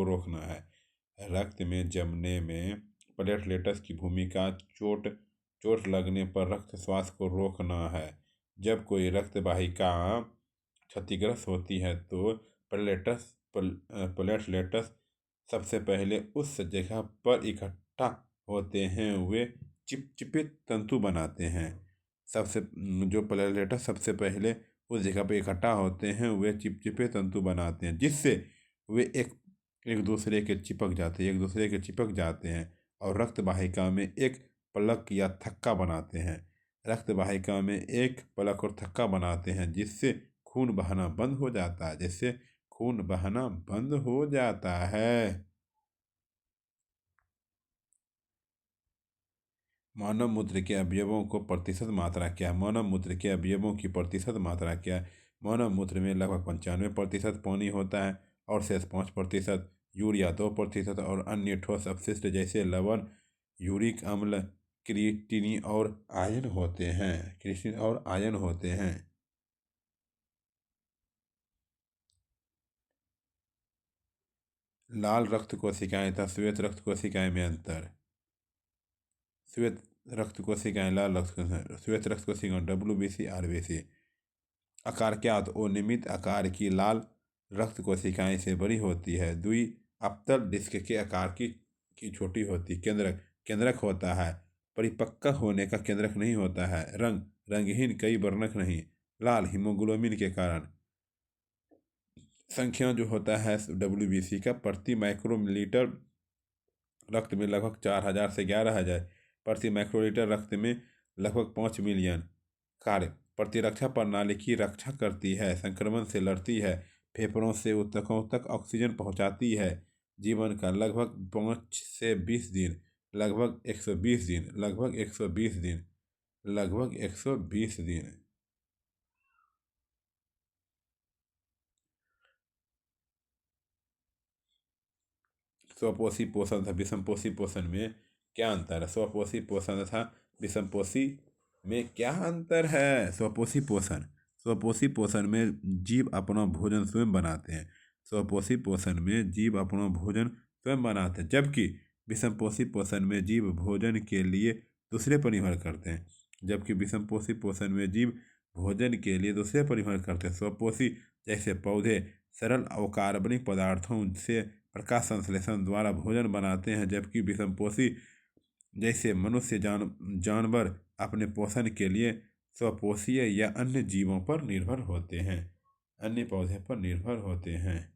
रोकना है। रक्त में जमने में प्लेटलेट्स की भूमिका चोट चोट लगने पर रक्त स्वास्थ्य को रोकना है। जब कोई रक्त वाहिका क्षतिग्रस्त होती है तो प्लेटलेट्स सबसे पहले उस जगह पर इकट्ठा होते हैं, वे चिपचिपे तंतु बनाते हैं। जो प्लेटलेट्स सबसे पहले उस जगह पर इकट्ठा होते हैं, वे चिपचिपे तंतु बनाते हैं, जिससे वे एक दूसरे के चिपक जाते हैं और रक्त वाहिका में एक पलक या थक्का बनाते हैं। रक्त वाहिका में एक पलक और थक्का बनाते हैं, जिससे खून बहना बंद हो जाता है। मानव मूत्र के अवयवों को प्रतिशत मात्रा क्या है? मानव मूत्र के अवयवों की प्रतिशत मात्रा क्या है? मानव मूत्र में लगभग 95% पानी होता है और शेष 5% यूरिया, 2% और अन्य ठोस अपशिष्ट जैसे लवण, यूरिक अम्ल, क्रिएटिनिन और आयन होते हैं। लाल रक्त कोशिकाएं तथा श्वेत रक्त कोशिकाएं में अंतर। श्वेत रक्त कोशिकाएं, लाल रक्त कोशिकाएं। श्वेत रक्त कोशिकाएं WBC, RBC। आकार क्या होता है? नियमित आकार की लाल रक्त कोशिकाएं से बड़ी होती है, द्विअप्तल डिस्क के आकार की छोटी होती। केंद्रक होता है, परिपक्व होने का केंद्रक नहीं होता है। रंगहीन, कई वर्णक नहीं। लाल हीमोग्लोबिन के कारण। संख्या जो होता है WBC का, प्रति माइक्रोलीटर रक्त में लगभग 4000 से 11000, प्रति माइक्रोलीटर रक्त में लगभग 5 मिलियन। कार्य: प्रतिरक्षा प्रणाली की रक्षा करती है, संक्रमण से लड़ती है, फेफड़ों से ऊतकों तक ऑक्सीजन पहुंचाती है। जीवन का लगभग 5 से 20 दिन, लगभग 120 दिन, लगभग 120 दिन, लगभग 120 दिन। स्वपोषी पोषण तथा विषमपोषी पोषण में क्या अंतर है? स्वपोषी पोषण तथा विषमपोषी में क्या अंतर है? स्वपोषी पोषण में जीव अपना भोजन स्वयं बनाते हैं। स्वपोषी पोषण में जीव अपना भोजन स्वयं बनाते हैं, जबकि विषमपोषी पोषण में जीव भोजन के लिए दूसरे पर निर्भर करते हैं। स्वपोषी जैसे पौधे सरल अकार्बनिक पदार्थों से प्रकाश संश्लेषण द्वारा भोजन बनाते हैं, जबकि विषमपोषी जैसे मनुष्य, जानवर अपने पोषण के लिए स्वपोषीय या अन्य जीवों पर निर्भर होते हैं, अन्य पौधे पर निर्भर होते हैं।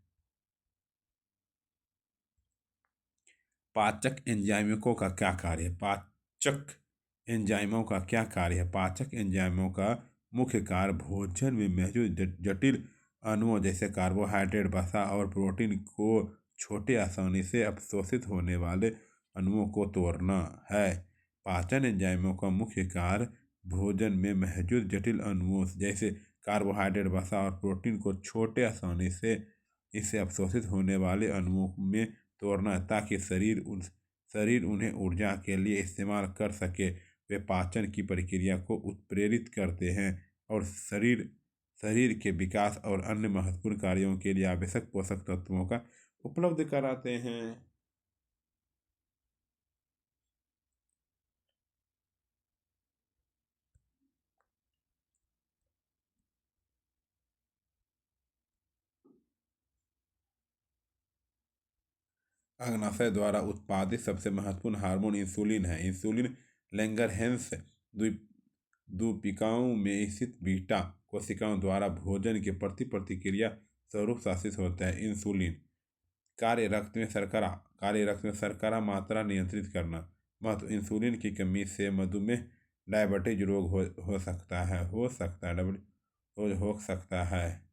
पाचक एंजाइमों का क्या कार्य है? पाचक एंजाइमों का मुख्य कार्य भोजन में मौजूद जटिल अणुओं जैसे कार्बोहाइड्रेट, वसा और प्रोटीन को छोटे, आसानी से अवशोषित होने वाले अणुओं को तोड़ना है। पाचन एंजाइमों का मुख्य कार्य भोजन में मौजूद जटिल अणुओं जैसे कार्बोहाइड्रेट, वसा और प्रोटीन को छोटे, आसानी से इससे अवशोषित होने वाले अणुओं में तोड़ना है, ताकि शरीर उन्हें ऊर्जा के लिए इस्तेमाल कर सके। वे पाचन की प्रक्रिया को उत्प्रेरित करते हैं और शरीर के विकास और अन्य महत्वपूर्ण कार्यों के लिए आवश्यक पोषक तत्वों का उपलब्ध कराते हैं। अग्नाशय द्वारा उत्पादित सबसे महत्वपूर्ण हार्मोन इंसुलिन है। इंसुलिन लैंगरहैंस द्वीपिकाओं में स्थित बीटा कोशिकाओं द्वारा भोजन के प्रति प्रतिक्रिया स्वरूप शासित होता है। इंसुलिन कार्य: रक्त में शर्करा मात्रा नियंत्रित करना। महत्व: इंसुलिन की कमी से मधुमेह, डायबिटीज रोग हो सकता है।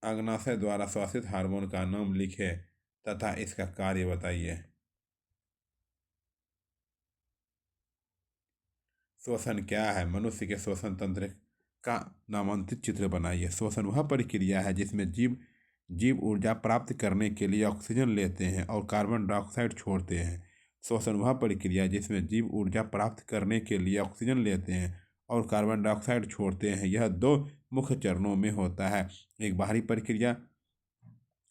अग्नाशय द्वारा श्वासित हार्मोन का नाम लिखें तथा इसका कार्य बताइए। श्वसन क्या है? मनुष्य के श्वसन तंत्र का नामांकित चित्र बनाइए। श्वसन वह प्रक्रिया है जिसमें जीव ऊर्जा प्राप्त करने के लिए ऑक्सीजन लेते हैं और कार्बन डाइऑक्साइड छोड़ते हैं। श्वसन वह प्रक्रिया जिसमें जीव ऊर्जा प्राप्त करने के लिए ऑक्सीजन लेते हैं और कार्बन डाइऑक्साइड छोड़ते हैं। यह दो मुख्य चरणों में होता है, एक बाहरी प्रक्रिया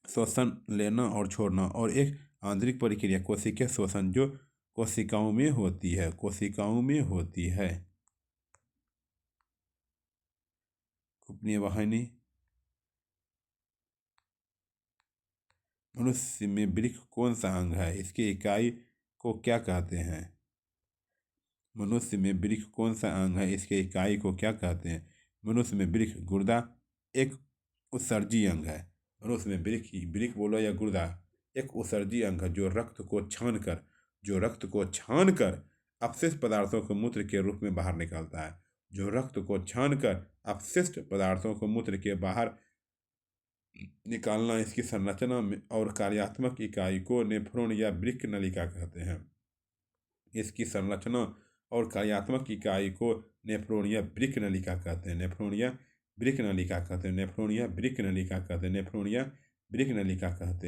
श्वसन लेना और छोड़ना, और एक आंतरिक प्रक्रिया कोशिकीय श्वसन जो कोशिकाओं में होती है। कुपनीय वाहिनी। मनुष्य में वृक्क कौन सा अंग है, इसकी इकाई को क्या कहते हैं? मनुष्य में वृक्क कौन सा अंग है, इसके इकाई को क्या कहते हैं? मनुष्य में वृक्क गुर्दा एक उत्सर्जी अंग है। मनुष्य में वृक्क बोलो या गुर्दा एक उत्सर्जी अंग है जो रक्त को छान कर अपशिष्ट पदार्थों को मूत्र के रूप में बाहर निकालता है। मूत्र के बाहर निकालना इसकी संरचना में और कार्यात्मक इकाई को नेफ्रॉन या वृक्क नलिका कहते हैं। इसकी संरचना और कार्यात्मक इकाई को नेफ्रॉन या वृक्क नलिका कहते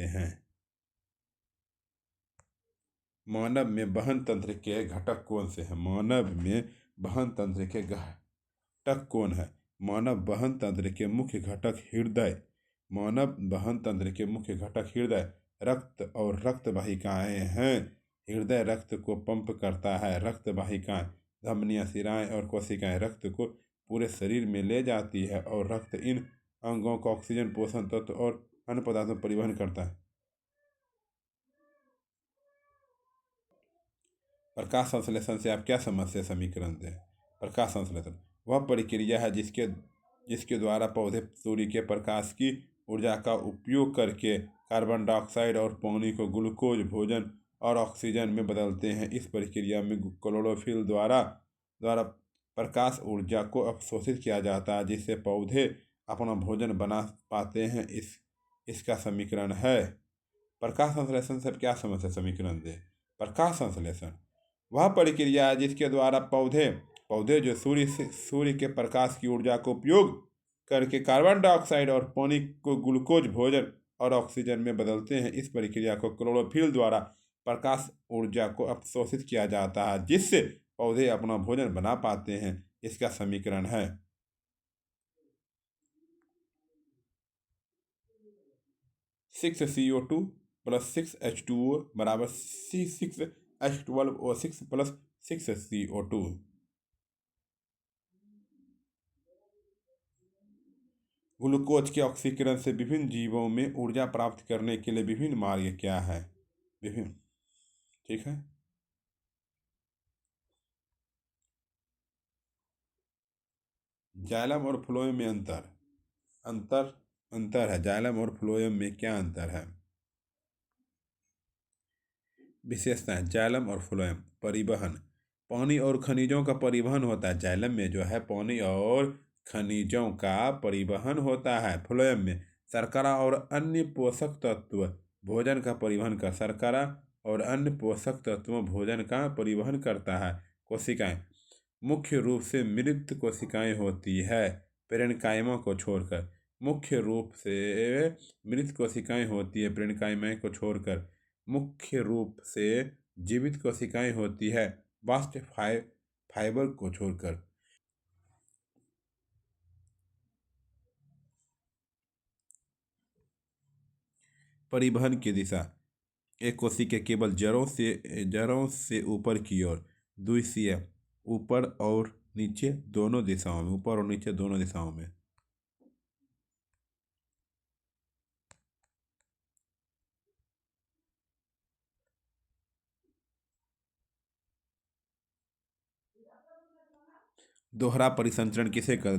हैं। मानव में वहन तंत्र के घटक कौन से हैं? मानव वहन तंत्र के मुख्य घटक हृदय, रक्त और रक्त वाहिकाएं हैं। हृदय रक्त को पंप करता है। रक्त वाहिकाएं, धमनियां, शिराएं और कोशिकाएं रक्त को पूरे शरीर में ले जाती है और रक्त इन अंगों को ऑक्सीजन, पोषण तत्व और अन्य पदार्थों परिवहन करता है। प्रकाश संश्लेषण से आप क्या समझते हैं? समीकरण दें। प्रकाश संश्लेषण वह प्रक्रिया है जिसके द्वारा पौधे सूर्य के प्रकाश की ऊर्जा का उपयोग करके कार्बन डाइऑक्साइड और पानी को ग्लूकोज, भोजन और ऑक्सीजन में बदलते हैं। इस प्रक्रिया में क्लोरोफिल द्वारा प्रकाश ऊर्जा को अवशोषित किया जाता है, जिससे पौधे अपना भोजन बना पाते हैं। इसका समीकरण है। प्रकाश संश्लेषण से क्या समझते हैं? समीकरण दे। प्रकाश संश्लेषण वह प्रक्रिया है जिसके द्वारा पौधे जो सूर्य के प्रकाश की ऊर्जा को उपयोग करके कार्बन डाइऑक्साइड और पानी को ग्लूकोज, भोजन और ऑक्सीजन में बदलते हैं। इस प्रक्रिया को क्लोरोफिल द्वारा प्रकाश ऊर्जा को अवशोषित किया जाता है, जिससे पौधे अपना भोजन बना पाते हैं। इसका समीकरण है। 6CO2 + 6H2O = C6H12O6 + 6CO2। Glucose के ऑक्सीकरण से विभिन्न जीवों में ऊर्जा प्राप्त करने के लिए विभिन्न मार्ग क्या है? ठीक है। जाइलम और फ्लोएम में अंतर है। जाइलम और फ्लोएम में क्या अंतर है? विशेषताएं। जाइलम और फ्लोएम। परिवहन, पानी और खनिजों का परिवहन होता है। जाइलम में जो है पानी और खनिजों का परिवहन होता है। फ्लोएम में शर्करा और अन्य पोषक तत्व भोजन का परिवहन करता है। कोशिकाएं मुख्य रूप से मृत कोशिकाएं होती है, पेरेन्काइमा को छोड़कर। मुख्य रूप से जीवित कोशिकाएं होती है, बास्ट फाइबर को छोड़कर। परिवहन की दिशा। एक कोशिका केवल जड़ों से ऊपर की ओर, द्वितीय ऊपर और नीचे दोनों दिशाओं में। दोहरा परिसंचरण किसे कहते?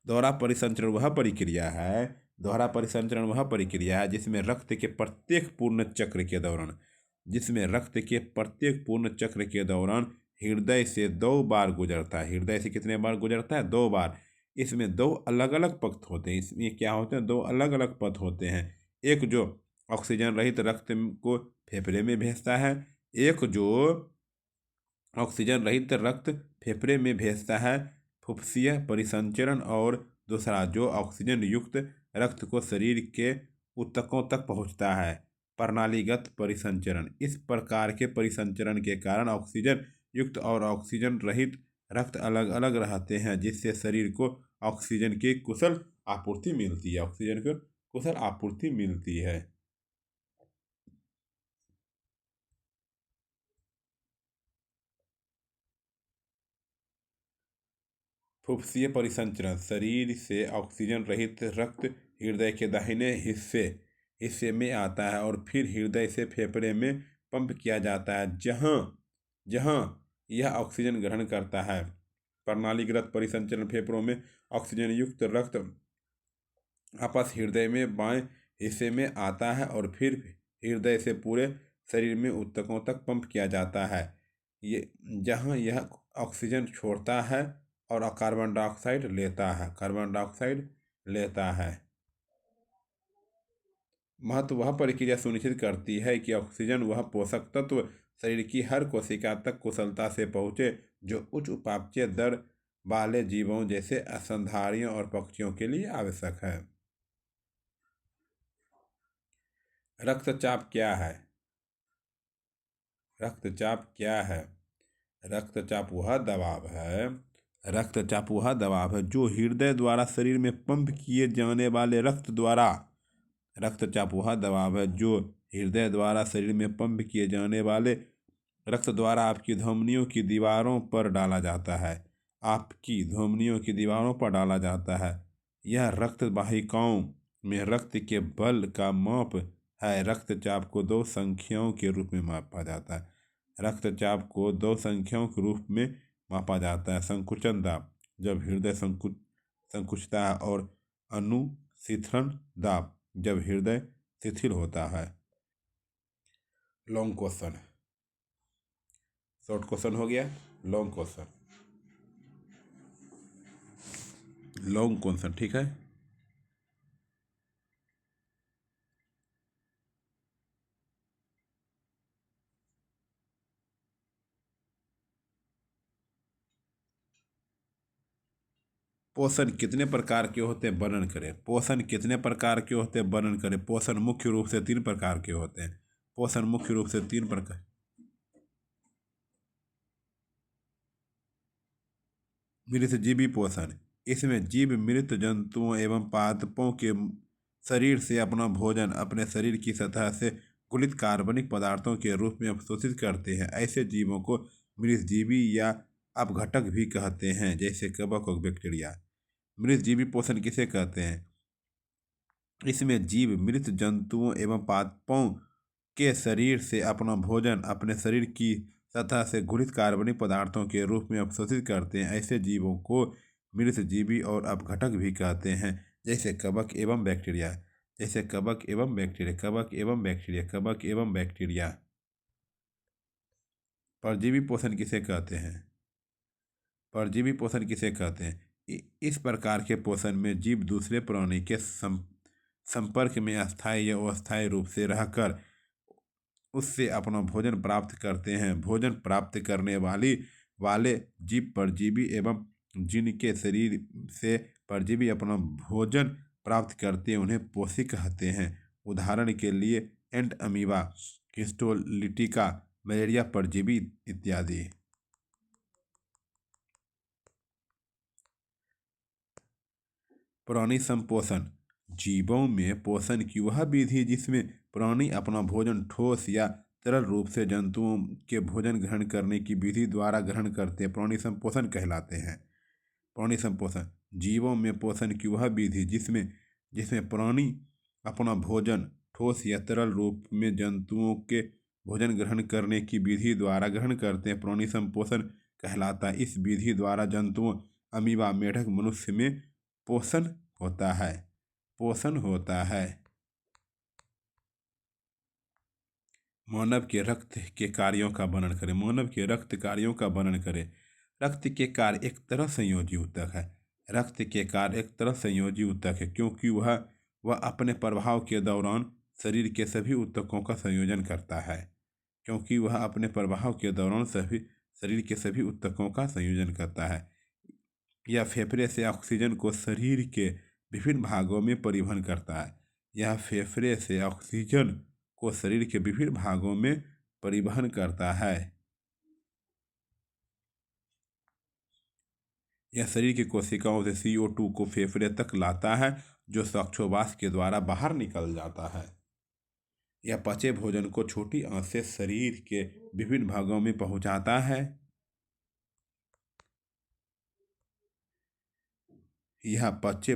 दोहरा परिसंचरण वह प्रक्रिया है जिसमें रक्त के प्रत्येक पूर्ण चक्र के दौरान हृदय से 2 बार गुजरता है। हृदय से कितने बार गुजरता है? 2 बार। इसमें 2 अलग अलग पथ होते हैं। इसमें क्या होते हैं? 2 अलग अलग पथ होते हैं। एक जो ऑक्सीजन रहित रक्त को फेफड़े में भेजता है, एक जो ऑक्सीजन रहित रक्त फेफड़े में भेजता है, फुफ्फुसीय परिसंचरण, और दूसरा जो ऑक्सीजन युक्त रक्त को शरीर के ऊतकों तक पहुंचता है, प्रणालीगत परिसंचरण। इस प्रकार के परिसंचरण के कारण ऑक्सीजन युक्त और ऑक्सीजन रहित रक्त अलग अलग रहते हैं, जिससे शरीर को ऑक्सीजन की कुशल आपूर्ति मिलती है। ऑक्सीजन की कुशल आपूर्ति मिलती है। फुफ्फुसीय परिसंचरण, शरीर से ऑक्सीजन रहित रक्त हृदय के दाहिने हिस्से हिस्से में आता है और फिर हृदय से फेफड़े में पंप किया जाता है, जहां जहां यह ऑक्सीजन ग्रहण करता है। प्रणालीगत परिसंचरण, फेफड़ों में ऑक्सीजन युक्त रक्त आपस हृदय में बाएं हिस्से में आता है और फिर हृदय से पूरे शरीर में ऊतकों तक पंप किया जाता है, ये जहां यह ऑक्सीजन छोड़ता है और कार्बन डाइऑक्साइड लेता है। महत्व, वह प्रक्रिया सुनिश्चित करती है कि ऑक्सीजन वह पोषक तत्व शरीर की हर कोशिका तक कुशलता से पहुँचे जो उच्च उपापचय दर वाले जीवों जैसे स्तनधारियों और पक्षियों के लिए आवश्यक है। रक्तचाप क्या है? रक्तचाप क्या है? रक्तचाप वह दबाव है रक्तचाप वह दबाव है जो हृदय द्वारा शरीर में पंप किए जाने वाले रक्तचाप वह दबाव है जो हृदय द्वारा शरीर में पंप किए जाने वाले रक्त द्वारा आपकी धमनियों की दीवारों पर डाला जाता है। यह रक्त वाहिकाओं में रक्त के बल का माप है। रक्तचाप को दो संख्याओं के रूप में मापा जाता है। संकुचन दाब, जब हृदय संकुचता है, और अनुशीथन दाब, जब हृदय शिथिल होता है। लॉन्ग क्वेश्चन, शॉर्ट क्वेश्चन हो गया। लॉन्ग क्वेश्चन, ठीक है। पोषण कितने प्रकार के होते हैं, वर्णन करें। पोषण कितने प्रकार के होते हैं, वर्णन करें। पोषण मुख्य रूप से तीन प्रकार के होते हैं। मृतजीवी पोषण, इसमें जीव मृत जंतुओं एवं पादपों के शरीर से अपना भोजन अपने शरीर की सतह से गुलित कार्बनिक पदार्थों के रूप में अवशोषित करते हैं। ऐसे जीवों को मृतजीवी या अपघटक भी कहते हैं, जैसे कवक और बैक्टीरिया। मृतजीवी पोषण किसे कहते हैं? इसमें जीव मृत जंतुओं एवं पादपों के शरीर से अपना भोजन अपने शरीर की सतह से घुलित कार्बनिक पदार्थों के रूप में अवशोषित करते हैं। ऐसे जीवों को मृतजीवी और अपघटक भी कहते हैं, जैसे कवक एवं बैक्टीरिया। परजीवी पोषण किसे कहते हैं? इस प्रकार के पोषण में जीव दूसरे प्राणी के संपर्क में अस्थायी या अस्थायी रूप से रहकर उससे अपना भोजन प्राप्त करते हैं। भोजन प्राप्त करने वाले जीव परजीवी एवं जिनके शरीर से परजीवी अपना भोजन प्राप्त करते हैं उन्हें पोषी कहते हैं। उदाहरण के लिए एंट अमीबा, हिस्टोलिटिका, मलेरिया परजीवी इत्यादि। प्राणी संपोषण, जीवों में पोषण की वह विधि जिसमें प्राणी अपना भोजन ठोस या तरल रूप से जंतुओं के भोजन ग्रहण करने की विधि द्वारा ग्रहण करते हैं, प्राणी संपोषण कहलाते हैं। प्राणी संपोषण, जीवों में पोषण की वह विधि जिसमें प्राणी अपना भोजन ठोस या तरल रूप में जंतुओं के भोजन ग्रहण करने की विधि द्वारा ग्रहण करते हैं, प्राणी संपोषण कहलाता है। इस विधि द्वारा जंतुओं, अमीबा, मेढक, मनुष्य में पोषण होता है। मानव के रक्त के कार्यों का वर्णन करें। रक्त के कार्य एक तरह संयोजी ऊतक है, क्योंकि वह अपने प्रभाव के दौरान शरीर के सभी ऊतकों का संयोजन करता है। यह फेफड़े से ऑक्सीजन को शरीर के विभिन्न भागों में परिवहन करता है। यह शरीर की कोशिकाओं से CO2 को फेफड़े तक लाता है, जो श्वासोच्छ्वास के द्वारा बाहर निकल जाता है। यह पचे भोजन को छोटी आंत से शरीर के विभिन्न भागों में पहुंचाता है। यह पचे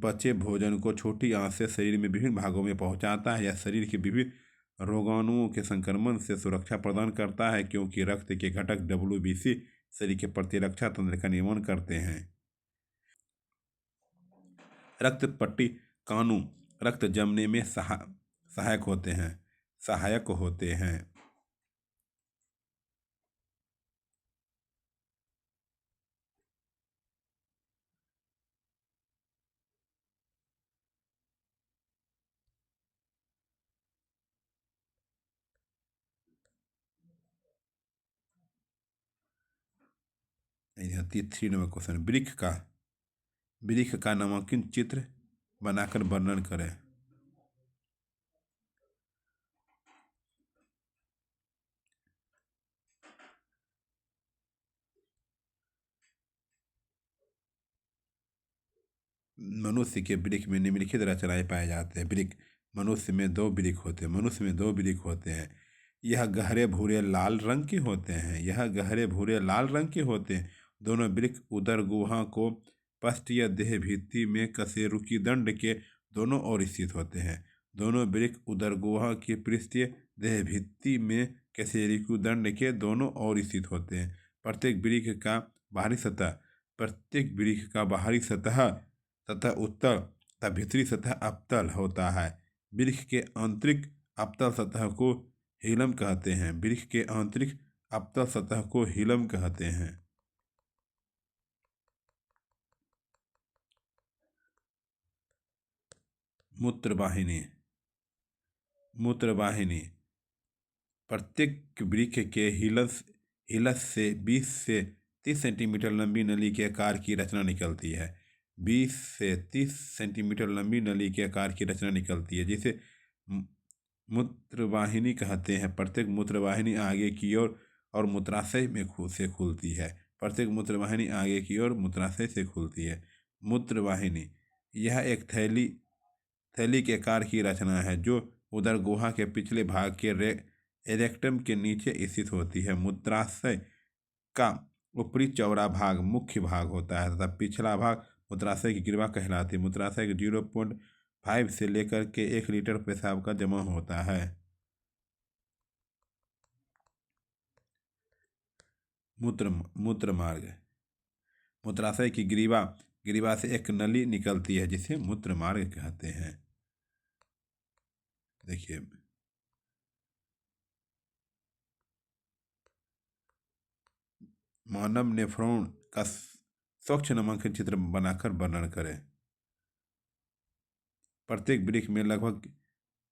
पचे भोजन को छोटी आंत से शरीर में विभिन्न भागों में पहुंचाता है। यह शरीर के विभिन्न रोगाणुओं के संक्रमण से सुरक्षा प्रदान करता है, क्योंकि रक्त के घटक WBC शरीर के प्रतिरक्षा तंत्र का निर्माण करते हैं। रक्त पट्टी कानू रक्त जमने में सहायक होते हैं। यह 3 नंबर क्वेश्चन, वृक्क का नामांकित चित्र बनाकर वर्णन करें। मनुष्य के वृक्क में निम्नलिखित रचनाएं पाए जाते हैं। वृक्क मनुष्य में 2 वृक्क होते हैं। यह गहरे भूरे लाल रंग के होते हैं। दोनों वृक्क उदर गुहा को पृष्ठीय देह भित्ति में कशेरुकी दंड के दोनों ओर स्थित होते हैं। दोनों वृक्क उदर गुहा की पृष्ठीय देह भित्ति में कशेरुकी-दंड के दोनों ओर स्थित होते हैं। प्रत्येक वृक्क का बाहरी सतह उत्तल तथा भीतरी सतह अपतल होता है। वृक्क के आंतरिक अपतल सतह को हिलम कहते हैं। मूत्रवाहिनी प्रत्येक वृक्क के हिलस से 20 से 30 सेंटीमीटर लंबी नली के आकार की रचना निकलती है। 20 से 30 सेंटीमीटर लंबी नली के आकार की रचना निकलती है, जिसे मूत्रवाहिनी कहते हैं। प्रत्येक मूत्रवाहिनी आगे की ओर और मूत्राशय से खुलती है। मूत्रवाहिनी यह एक थैली के आकार की रचना है, जो उदर गुहा के पिछले भाग के रेक्टम के नीचे स्थित होती है। मूत्राशय का ऊपरी चौड़ा भाग मुख्य भाग होता है तथा पिछला भाग मूत्राशय की ग्रीवा कहलाती है। मूत्राशय के 0.5 से लेकर के 1 लीटर पेशाब का जमा होता है। मूत्र मार्ग मूत्राशय की ग्रीवा से एक नली निकलती है, जिसे मूत्र मार्ग कहते हैं। देखिए, मानव नेफ्रॉन का स्वच्छ नामांकित चित्र बनाकर वर्णन करें। प्रत्येक वृक्क में लगभग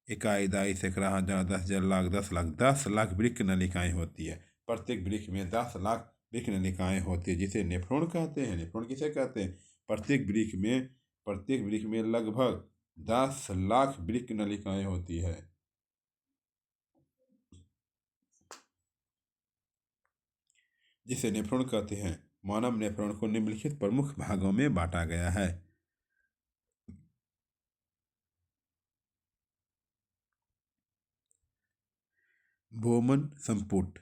1 दाई सैकड़ा हजार 10 लाख वृक्क नलिकाएं होती है। प्रत्येक वृक्क में 10 लाख वृक्क नलिकाएं होती है, जिसे नेफ्रॉन कहते हैं। नेफ्रॉन किसे कहते हैं? प्रत्येक वृक्क में लगभग 10 लाख वृक्क नलिकाएं होती है, जिसे नेफ्रॉन कहते हैं। मानव नेफ्रॉन को निम्नलिखित प्रमुख भागों में बांटा गया है। बोमन संपुट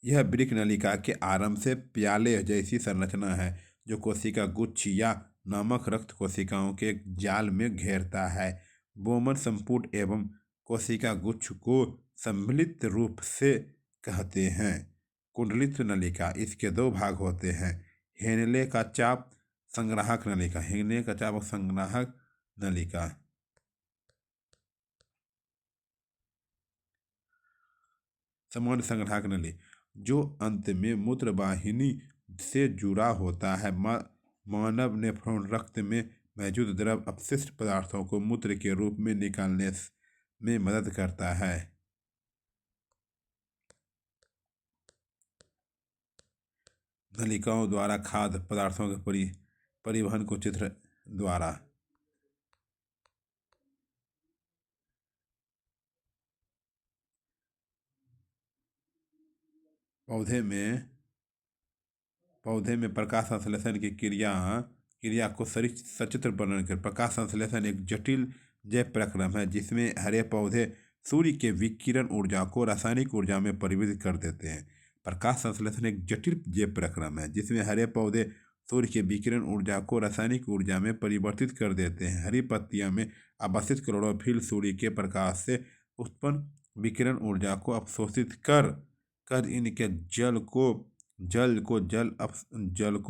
यह वृक्क नलिका के आरंभ से प्याले जैसी संरचना है, जो कोशिका गुच्छ या नामक रक्त कोशिकाओं के एक जाल में घेरता है। बोमन संपुट एवं कोशिका गुच्छ को सम्मिलित रूप से कहते हैं। कुंडलित नलिका इसके 2 भाग होते हैं। हेनले का चाप संग्राहक नलिका सामान्य संग्राहक नली, जो अंत में मूत्रवाहिनी से जुड़ा होता है। मानव नेफ्रॉन रक्त में मौजूद द्रव अपशिष्ट पदार्थों को मूत्र के रूप में निकालने में मदद करता है। नलिकाओं द्वारा खाद्य पदार्थों के परिवहन को चित्र द्वारा पौधे में पौधे में प्रकाश संश्लेषण की क्रिया क्रिया को सचित्र वर्णन कर। प्रकाश संश्लेषण एक जटिल जैव प्रक्रम है जिसमें हरे पौधे सूर्य के विकिरण ऊर्जा को रासायनिक ऊर्जा में परिवर्तित कर देते हैं। प्रकाश संश्लेषण एक जटिल जैव प्रक्रम है जिसमें हरे पौधे सूर्य के विकिरण ऊर्जा को रासायनिक ऊर्जा में परिवर्तित कर देते हैं। हरी पत्तियां में अवस्थित क्लोरोफिल सूर्य के प्रकाश से उत्पन्न विकिरण ऊर्जा को अवशोषित कर इनके जल को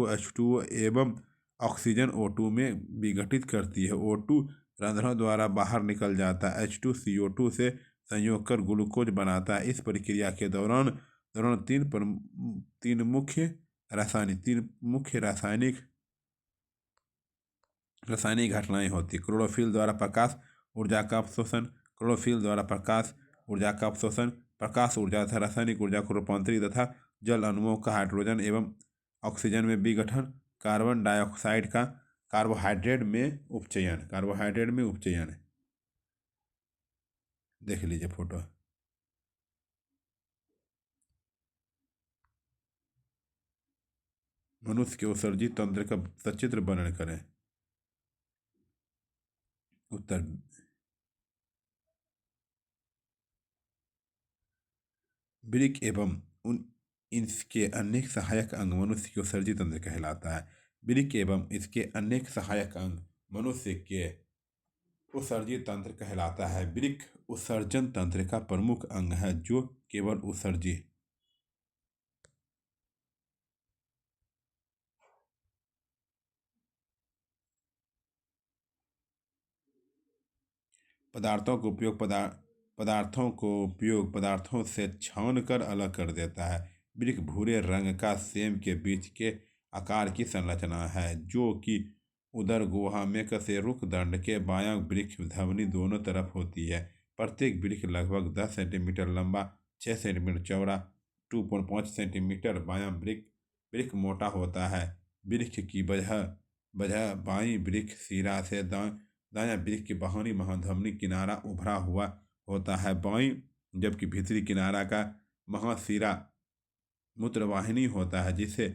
H2O एवं ऑक्सीजन O2 में विघटित करती है। O2 रंध्रों द्वारा बाहर निकल जाता है। H2CO2 से संयोग कर ग्लूकोज बनाता है। इस प्रक्रिया के दौरान तीन मुख्य रासायनिक घटनाएं होती। क्लोरोफिल द्वारा प्रकाश ऊर्जा का अवशोषण। प्रकाश ऊर्जा तथा रासायनिक ऊर्जा को रूपांतरित तथा जल अणुओं का हाइड्रोजन एवं ऑक्सीजन में विघटन। कार्बन डाइऑक्साइड का कार्बोहाइड्रेट में उपचयन देख लीजिए फोटो। मनुष्य के उत्सर्जी तंत्र का सचित्र वर्णन करें। उत्तर वृक्क एवं इसके अनेक सहायक अंग मनुष्य के उत्सर्जी तंत्र कहलाता है। वृक्क एवं इसके अनेक सहायक अंग मनुष्य के उत्सर्जी तंत्र कहलाता है। वृक्क उत्सर्जन तंत्र का प्रमुख अंग है जो केवल उत्सर्जी पदार्थों पदार्थों से छान कर अलग कर देता है। वृक्क भूरे रंग का सेम के बीच के आकार की संरचना है जो कि उदर गुहा में कशेरुक दंड के बायां वृक्क धमनी दोनों तरफ होती है। प्रत्येक वृक्क लगभग 10 सेंटीमीटर लंबा, 6 सेंटीमीटर चौड़ा, 2.5 सेंटीमीटर बायां वृक्क मोटा होता है। वृक्क की वजह बाईं वृक्क सिरा से दायां वृक्क की बाहरी महाधमनी किनारा उभरा हुआ होता है बाईं, जबकि भीतरी किनारा का महासिरा मूत्रवाहिनी होता है जिसे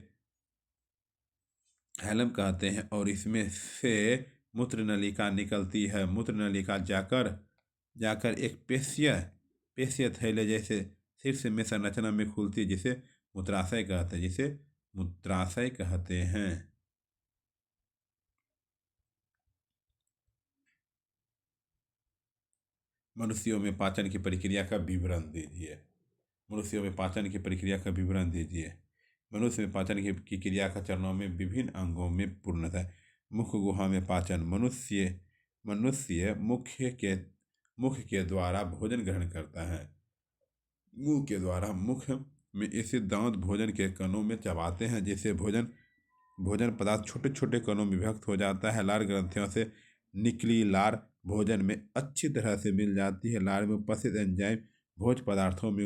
हैलम कहते हैं और इसमें से मूत्र नलिका निकलती है। मूत्र नलिका जाकर एक पेशीय थैले जैसे शीर्ष में संरचना में खुलती है जिसे मूत्राशय कहते हैं। मनुष्यों में पाचन की प्रक्रिया का विवरण दीजिए। मनुष्य में पाचन की क्रिया का चरणों में विभिन्न अंगों में पूर्णतः मुख गुहा में पाचन। मनुष्य मुख के द्वारा भोजन ग्रहण करता है। मुख में इसे दांत भोजन के कणों में चबाते हैं जिससे भोजन पदार्थ छोटे छोटे कणों में विभक्त हो जाता है। लार ग्रंथियों से निकली लार भोजन में अच्छी तरह से मिल जाती है। लार में उपस्थित एंजाइम भोज्य पदार्थों में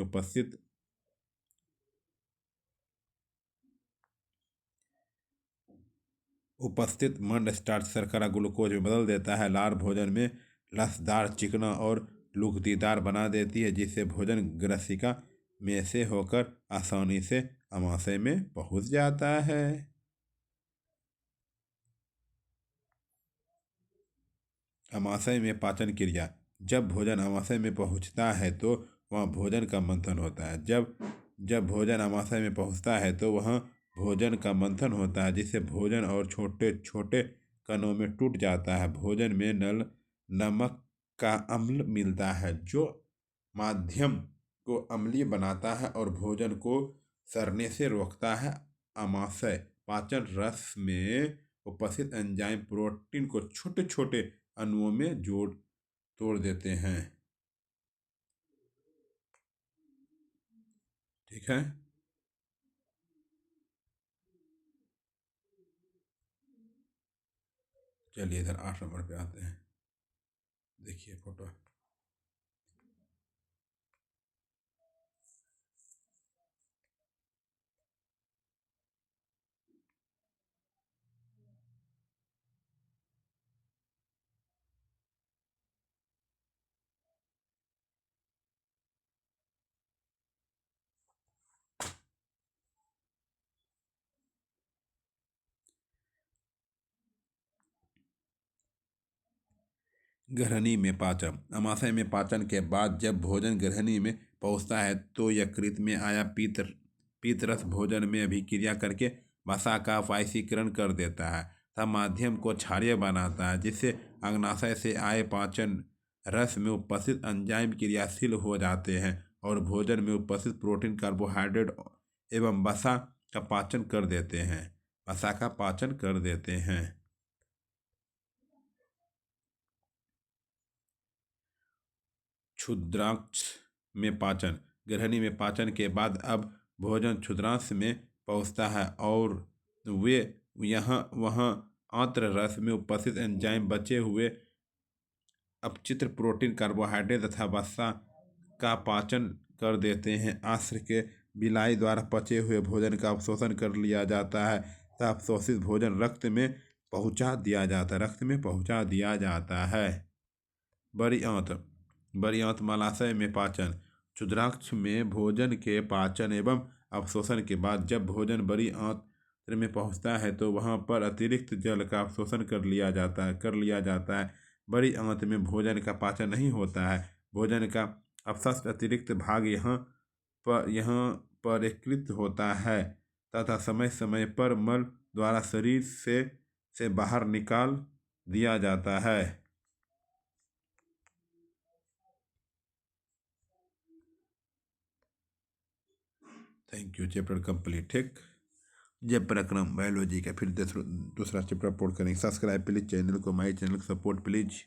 उपस्थित मंड स्टार्च शर्करा ग्लूकोज में बदल देता है। लार भोजन में रसदार, चिकना और लुगदीदार बना देती है जिससे भोजन ग्रसिका में से होकर आसानी से आमाशय में पहुंच जाता है। आमाशय में पाचन क्रिया। जब भोजन आमाशय में पहुंचता है तो वहाँ भोजन का मंथन होता है। जब भोजन आमाशय में पहुंचता है तो वहाँ भोजन का मंथन होता है जिससे भोजन और छोटे छोटे कणों में टूट जाता है। भोजन में नमक का अम्ल मिलता है जो माध्यम को अम्लीय बनाता है और भोजन को सड़ने से रोकता है। आमाशय पाचन रस में उपस्थित एंजाइम प्रोटीन को छोटे छोटे अणुओं में तोड़ देते हैं। ठीक है, चलिए इधर 8 नंबर पे आते हैं। देखिए फोटो। ग्रहणी में पाचन। अमाशय में पाचन के बाद जब भोजन ग्रहणी में पहुँचता है तो यकृत में आया पीतरस भोजन में अभिक्रिया करके वसा का वाष्पीकरण कर देता है तथा माध्यम को क्षारीय बनाता है, जिससे अग्नाशय से आए पाचन रस में उपस्थित एंजाइम क्रियाशील हो जाते हैं और भोजन में उपस्थित प्रोटीन, कार्बोहाइड्रेट एवं वसा का पाचन कर देते हैं। वसा का पाचन कर देते हैं। क्षुद्रांश में पाचन। ग्रहणी में पाचन के बाद अब भोजन क्षुद्रांश में पहुंचता है और वे वहाँ आंत्र रस में उपस्थित एंजाइम बचे हुए अपचित्र प्रोटीन, कार्बोहाइड्रेट तथा वसा का पाचन कर देते हैं। आश्र के बिलाई द्वारा पचे हुए भोजन का अवशोषण कर लिया जाता है तथा अवशोषित भोजन रक्त में पहुंचा दिया जाता है। बड़ी आंत मलाशय में पाचन। क्षुद्रांश में भोजन के पाचन एवं अवशोषण के बाद जब भोजन बड़ी आंत्र में पहुंचता है तो वहां पर अतिरिक्त जल का अवशोषण कर लिया जाता है। बड़ी आंत में भोजन का पाचन नहीं होता है। भोजन का अवशिष्ट अतिरिक्त भाग यहाँ पर एकत्रित होता है तथा समय समय पर मल द्वारा शरीर से बाहर निकाल दिया जाता है। Thank you. Chapter complete. ठीक, जय पराक्रम बायोलॉजी का फिर दूसरा चैप्टर अपलोड करेंगे। सब्सक्राइब प्लीज चैनल को, माई चैनल को सपोर्ट प्लीज।